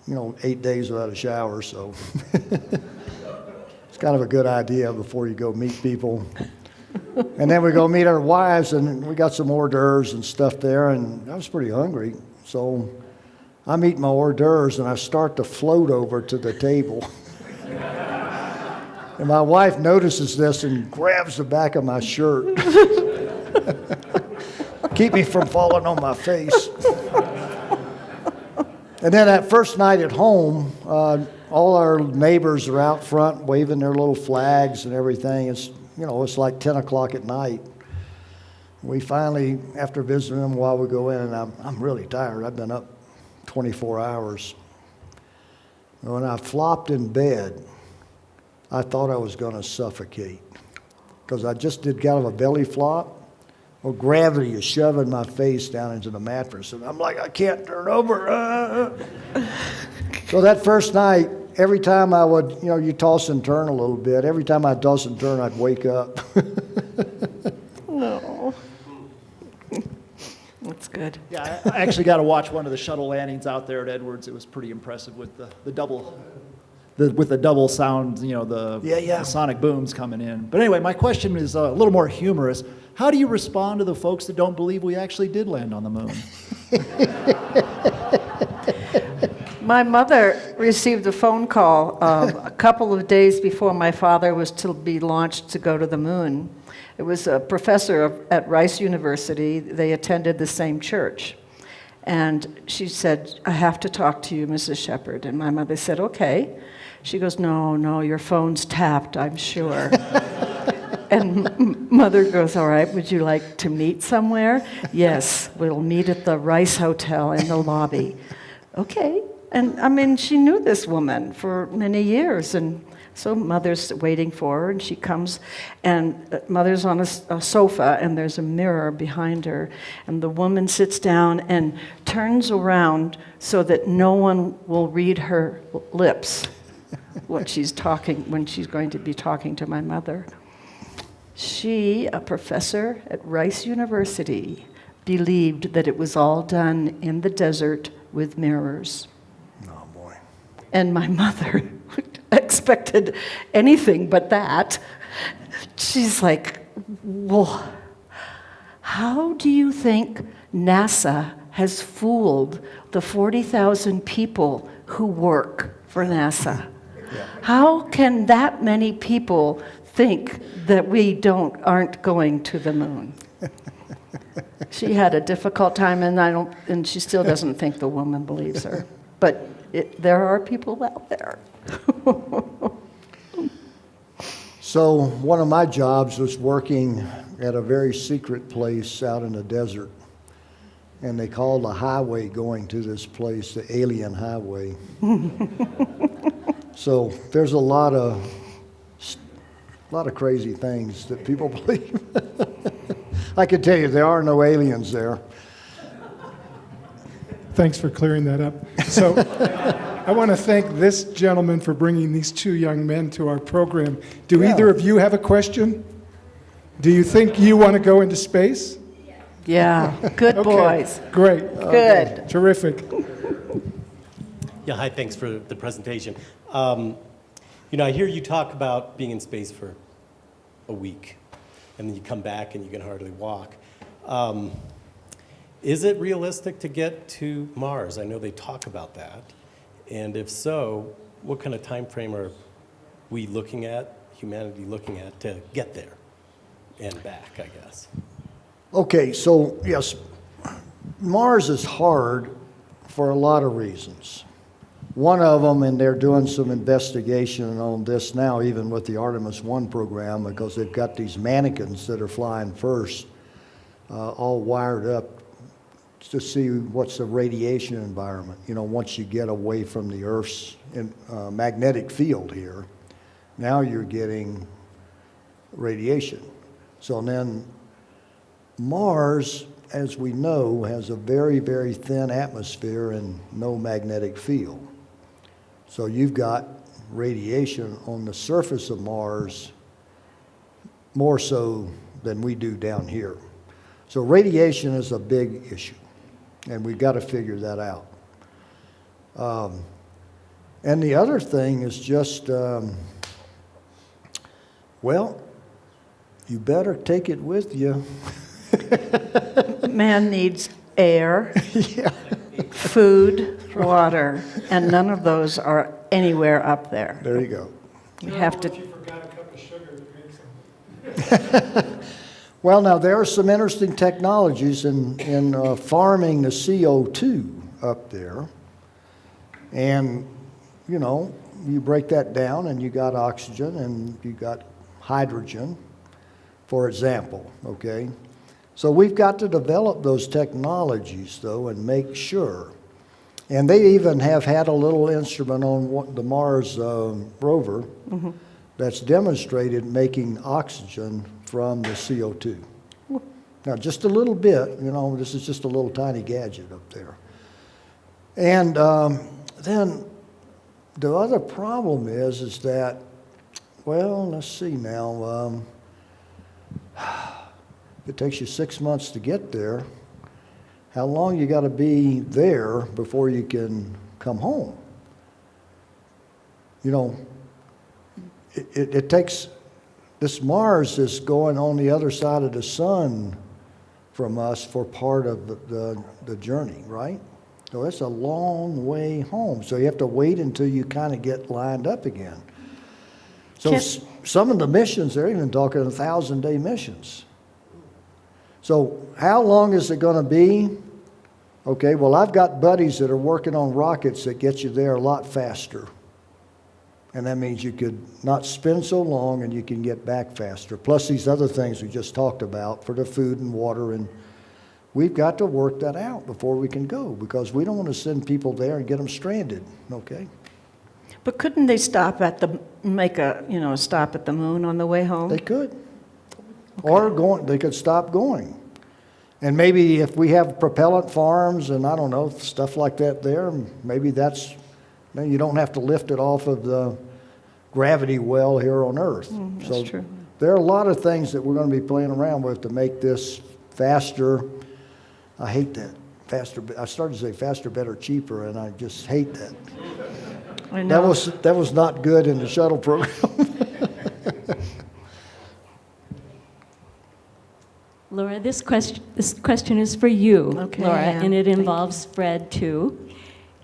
You know, 8 days without a shower, so it's kind of a good idea before you go meet people. And then we go meet our wives, and we got some hors d'oeuvres and stuff there, and I was pretty hungry. So I'm eating my hors d'oeuvres, and I start to float over to the table. And my wife notices this and grabs the back of my shirt. Keep me from falling on my face. And then that first night at home, all our neighbors are out front waving their little flags and everything. It's, it's like 10 o'clock at night. We finally, after visiting them a while, we go in, and I'm really tired. I've been up 24 hours. When I flopped in bed, I thought I was going to suffocate because I just did kind of a belly flop. Well, gravity is shoving my face down into the mattress, and I'm like, I can't turn over. So that first night, every time I would, you toss and turn a little bit. Every time I'd toss and turn, I'd wake up. No. That's good. Yeah, I actually got to watch one of the shuttle landings out there at Edwards. It was pretty impressive with the double sound, the sonic booms coming in. But anyway, my question is a little more humorous. How do you respond to the folks that don't believe we actually did land on the moon? My mother received a phone call a couple of days before my father was to be launched to go to the moon. It was a professor at Rice University. They attended the same church. And she said, I have to talk to you, Mrs. Shepard. And my mother said, okay. She goes, no, your phone's tapped, I'm sure. And mother goes, all right, would you like to meet somewhere? Yes, we'll meet at the Rice Hotel in the lobby. Okay. And she knew this woman for many years. And so mother's waiting for her, and she comes, and mother's on a sofa, and there's a mirror behind her. And the woman sits down and turns around so that no one will read her lips when she's going to be talking to my mother. She, a professor at Rice University, believed that it was all done in the desert with mirrors. Oh, boy. And my mother expected anything but that. She's like, well, how do you think NASA has fooled the 40,000 people who work for NASA? Yeah. How can that many people think that we aren't going to the moon? She had a difficult time, and she still doesn't think the woman believes her. But there are people out there. So one of my jobs was working at a very secret place out in the desert. And they called the highway going to this place the Alien Highway. So there's a lot of crazy things that people believe. I can tell you there are no aliens there. Thanks for clearing that up. So I want to thank this gentleman for bringing these two young men to our program. Do either of you have a question? Do you think you want to go into space? Yeah, good Okay, boys. Great. Good. Terrific. Yeah, hi, thanks for the presentation. I hear you talk about being in space for a week, and then you come back and you can hardly walk. Is it realistic to get to Mars? I know they talk about that. And if so, what kind of time frame are we looking at, humanity looking at, to get there and back, I guess? Okay, so yes, Mars is hard for a lot of reasons. One of them, and they're doing some investigation on this now, even with the Artemis 1 program, because they've got these mannequins that are flying first, all wired up to see what's the radiation environment. Once you get away from the Earth's magnetic field here, now you're getting radiation. So then Mars, as we know, has a very, very thin atmosphere and no magnetic field. So you've got radiation on the surface of Mars more so than we do down here. So radiation is a big issue, and we've got to figure that out. And the other thing is just, you better take it with you. Man needs air, food, water, and none of those are anywhere up there. There you go. You have to. You forgot a Well, now there are some interesting technologies in farming the CO2 up there. And, you know, you break that down and you got oxygen and you got hydrogen, for example, okay? So we've got to develop those technologies, though, and make sure. And they even have had a little instrument on the Mars rover that's demonstrated making oxygen from the CO2. Now, just a little bit, you know, this is just a little tiny gadget up there. And then the other problem is that, well, let's see now, it takes you 6 months to get there. How long you got to be there before you can come home? You know, it takes, this Mars is going on the other side of the sun from us for part of the journey, right? So it's a long way home. So you have to wait until you kind of get lined up again. So some of the missions, they're even talking 1,000-day missions. So how long is it going to be? Okay, well, I've got buddies that are working on rockets that get you there a lot faster. And that means you could not spend so long and you can get back faster. Plus these other things we just talked about for the food and water. And we've got to work that out before we can go, because we don't want to send people there and get them stranded, okay? But couldn't they stop at stop at the moon on the way home? They could. Or they could stop going. And maybe if we have propellant farms and I don't know, stuff like that there, maybe that's, you don't have to lift it off of the gravity well here on Earth. That's true. There are a lot of things that we're going to be playing around with to make this faster. I hate that. Faster. I started to say faster, better, cheaper, and I just hate that. I know. That was not good in the shuttle program. Laura, this question is for you, Okay, Laura, yeah. and it involves Fred too.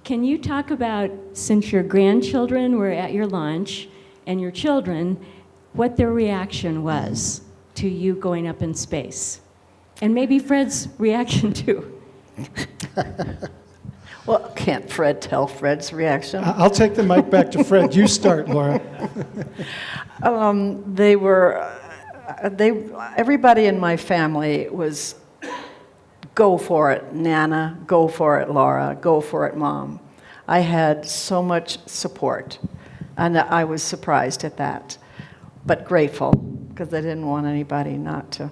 Can you talk about, since your grandchildren were at your lunch and your children, what their reaction was to you going up in space? And maybe Fred's reaction too. Well, can't Fred tell Fred's reaction? I'll take the mic back to Fred. You start, Laura. Everybody in my family was, go for it, Nana, go for it, Laura, go for it, Mom. I had so much support, and I was surprised at that, but grateful, because I didn't want anybody not to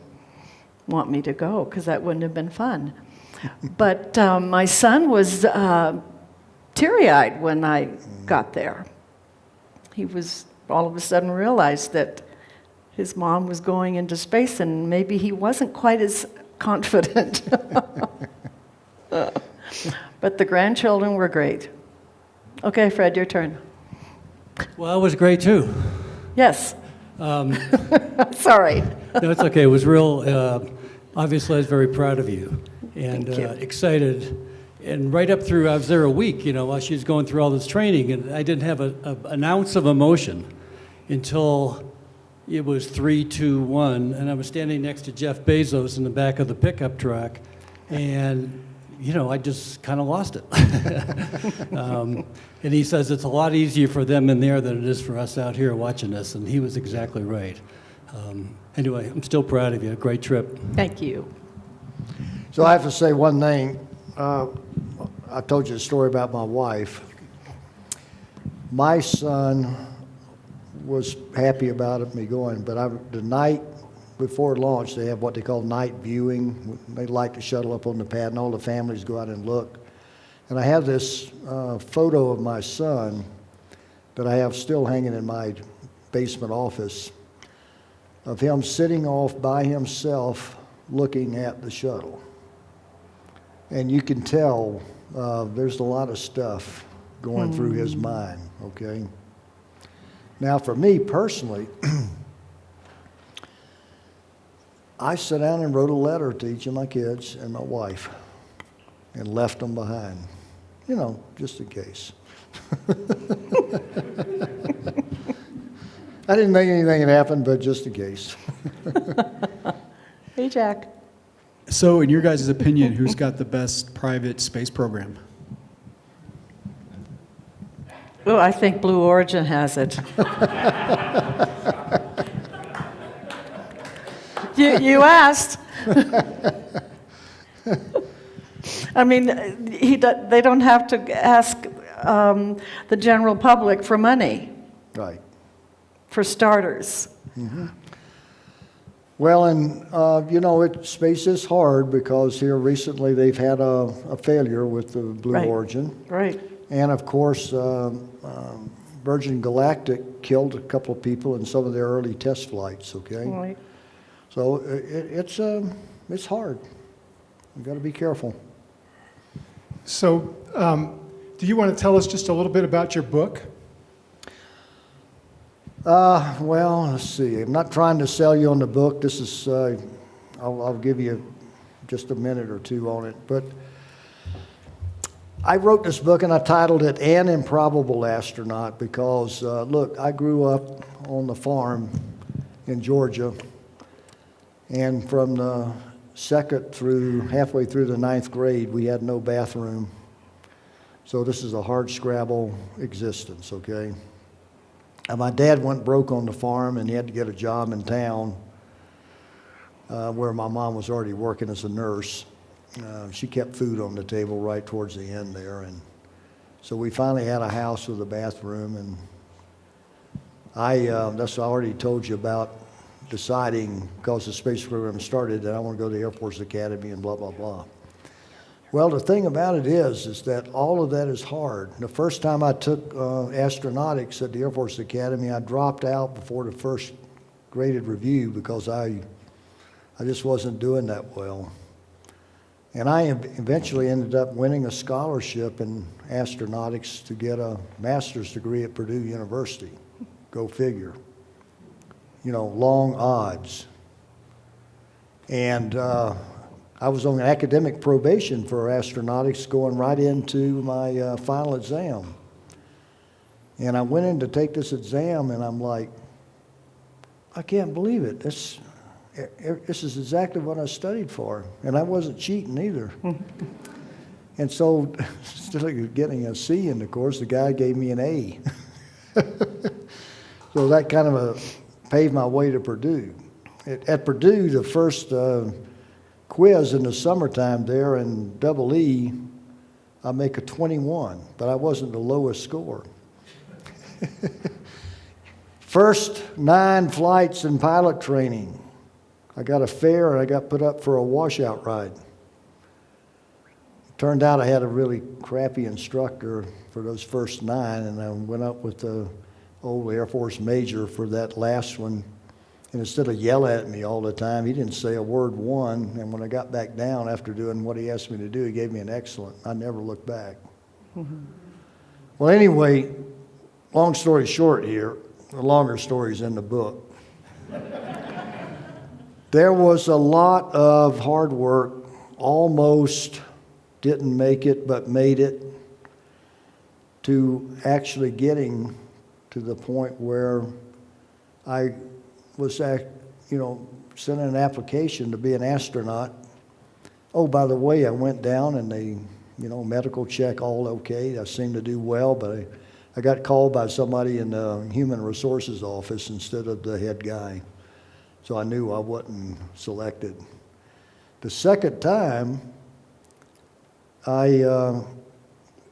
want me to go, because that wouldn't have been fun. But my son was teary-eyed when I got there. He was all of a sudden realized that his mom was going into space, and maybe he wasn't quite as confident. But the grandchildren were great. Okay, Fred, your turn. Well, it was great too. Yes. Sorry. No, it's okay. It was real. Obviously, I was very proud of you and excited. And right up through, I was there a week, while she was going through all this training, and I didn't have an ounce of emotion until it was 3, 2, 1, and I was standing next to Jeff Bezos in the back of the pickup truck, and I just kind of lost it. And he says it's a lot easier for them in there than it is for us out here watching this, and he was exactly right. Anyway, I'm still proud of you. Great trip. Thank you. So I have to say one thing. I told you a story about my wife. My son was happy about me going, but the night before launch, they have what they call night viewing. They light the shuttle up on the pad, and all the families go out and look. And I have this photo of my son that I have still hanging in my basement office of him sitting off by himself looking at the shuttle. And you can tell there's a lot of stuff going through his mind, okay? Now, for me personally, I sat down and wrote a letter to each of my kids and my wife and left them behind, just in case. I didn't think anything had happened, but just in case. Hey, Jack. So, in your guys' opinion, who's got the best private space program? Oh, I think Blue Origin has it. You asked. I mean, they don't have to ask the general public for money. Right. For starters. Mm-hmm. Well, and space is hard because here recently they've had a failure with the Blue Origin. Right. And of course, Virgin Galactic killed a couple of people in some of their early test flights. Okay. Right. So it's hard. We've got to be careful. So, do you want to tell us just a little bit about your book? Well, let's see. I'm not trying to sell you on the book. This is, I'll give you just a minute or two on it. But I wrote this book and I titled it An Improbable Astronaut because, look, I grew up on the farm in Georgia. And from the second through halfway through the 9th grade, we had no bathroom. So this is a hard scrabble existence, okay? And my dad went broke on the farm and he had to get a job in town where my mom was already working as a nurse. She kept food on the table right towards the end there. And so we finally had a house with a bathroom. And that's what I already told you about deciding, because the space program started, that I want to go to the Air Force Academy and blah, blah, blah. Well, the thing about it is that all of that is hard. The first time I took astronautics at the Air Force Academy, I dropped out before the first graded review because I just wasn't doing that well. And I eventually ended up winning a scholarship in astronautics to get a master's degree at Purdue University. Go figure. Long odds. And I was on academic probation for astronautics going right into my final exam. And I went in to take this exam and I'm like, I can't believe it. This is exactly what I studied for. And I wasn't cheating either. And so instead of getting a C in the course, the guy gave me an A. So that kind of paved my way to Purdue. At Purdue, the first quiz in the summertime there in double E, I make a 21, but I wasn't the lowest score. First 9 flights in pilot training, I got a fare and I got put up for a washout ride. It turned out I had a really crappy instructor for those first 9, and I went up with the old Air Force major for that last one. And instead of yelling at me all the time, he didn't say a word one. And when I got back down after doing what he asked me to do, he gave me an excellent. I never looked back. Well, anyway, long story short here, the longer story's in the book. There was a lot of hard work, almost didn't make it, but made it, to actually getting to the point where I was, sending an application to be an astronaut. Oh, by the way, I went down and they, medical check, all okay. I seemed to do well, but I got called by somebody in the human resources office instead of the head guy. So I knew I wasn't selected. The second time, I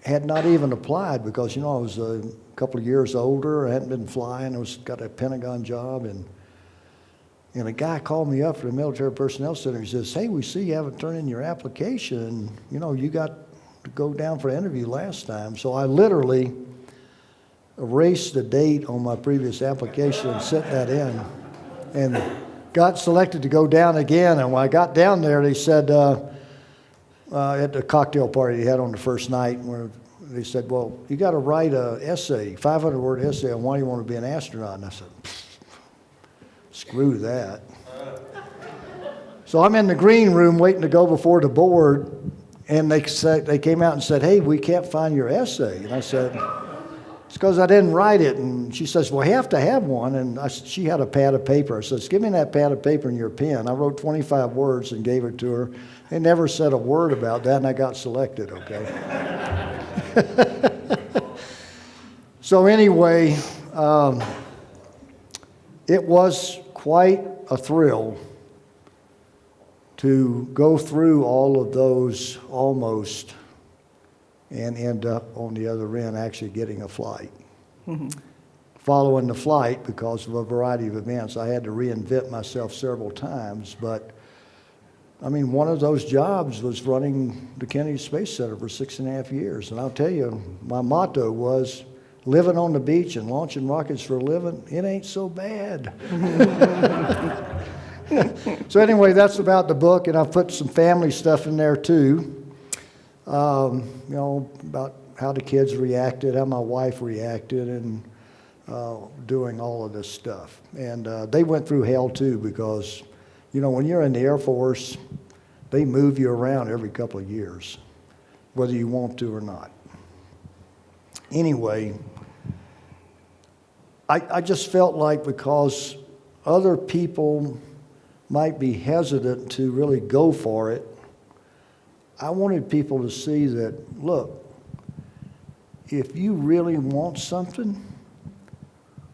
had not even applied because, I was a couple of years older. I hadn't been flying. I got a Pentagon job. And a guy called me up from the Military Personnel Center. He says, hey, we see you haven't turned in your application. You got to go down for an interview last time. So I literally erased the date on my previous application and sent that in and got selected to go down again. And when I got down there, they said, at the cocktail party they had on the first night, where they said, well, you got to write an essay, 500-word essay on why you want to be an astronaut. And I said, screw that. So I'm in the green room waiting to go before the board, and they came out and said, hey, we can't find your essay. And I said, It's because I didn't write it. And she says, well, you have to have one. And she had a pad of paper. I says, give me that pad of paper and your pen. I wrote 25 words and gave it to her. They never said a word about that, and I got selected, okay? So anyway, it was quite a thrill to go through all of those almost and end up on the other end actually getting a flight. Following the flight, because of a variety of events, I had to reinvent myself several times, but I mean, one of those jobs was running the Kennedy Space Center for 6.5 years. And I'll tell you, my motto was, living on the beach and launching rockets for a living, it ain't so bad. So anyway, that's about the book, and I've put some family stuff in there too. You know, about how the kids reacted, how my wife reacted, and doing all of this stuff. And they went through hell too, because you know, when you're in the Air Force, they move you around every couple of years, whether you want to or not. Anyway, I just felt like because other people might be hesitant to really go for it, I wanted people to see that, look, if you really want something,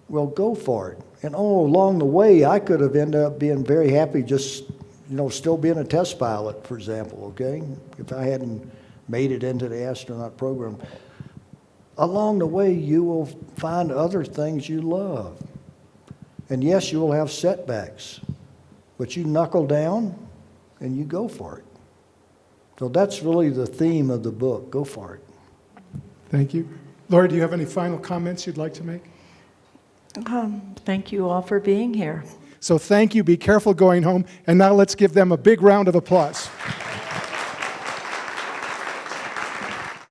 well, go for it. And along the way, I could have ended up being very happy just, you know, still being a test pilot, for example, okay? If I hadn't made it into the astronaut program. Along the way, you will find other things you love. And yes, you will have setbacks, but you knuckle down and you go for it. So that's really the theme of the book. Go for it. Thank you. Laura, do you have any final comments you'd like to make? Thank you all for being here. So thank you. Be careful going home. And now let's give them a big round of applause.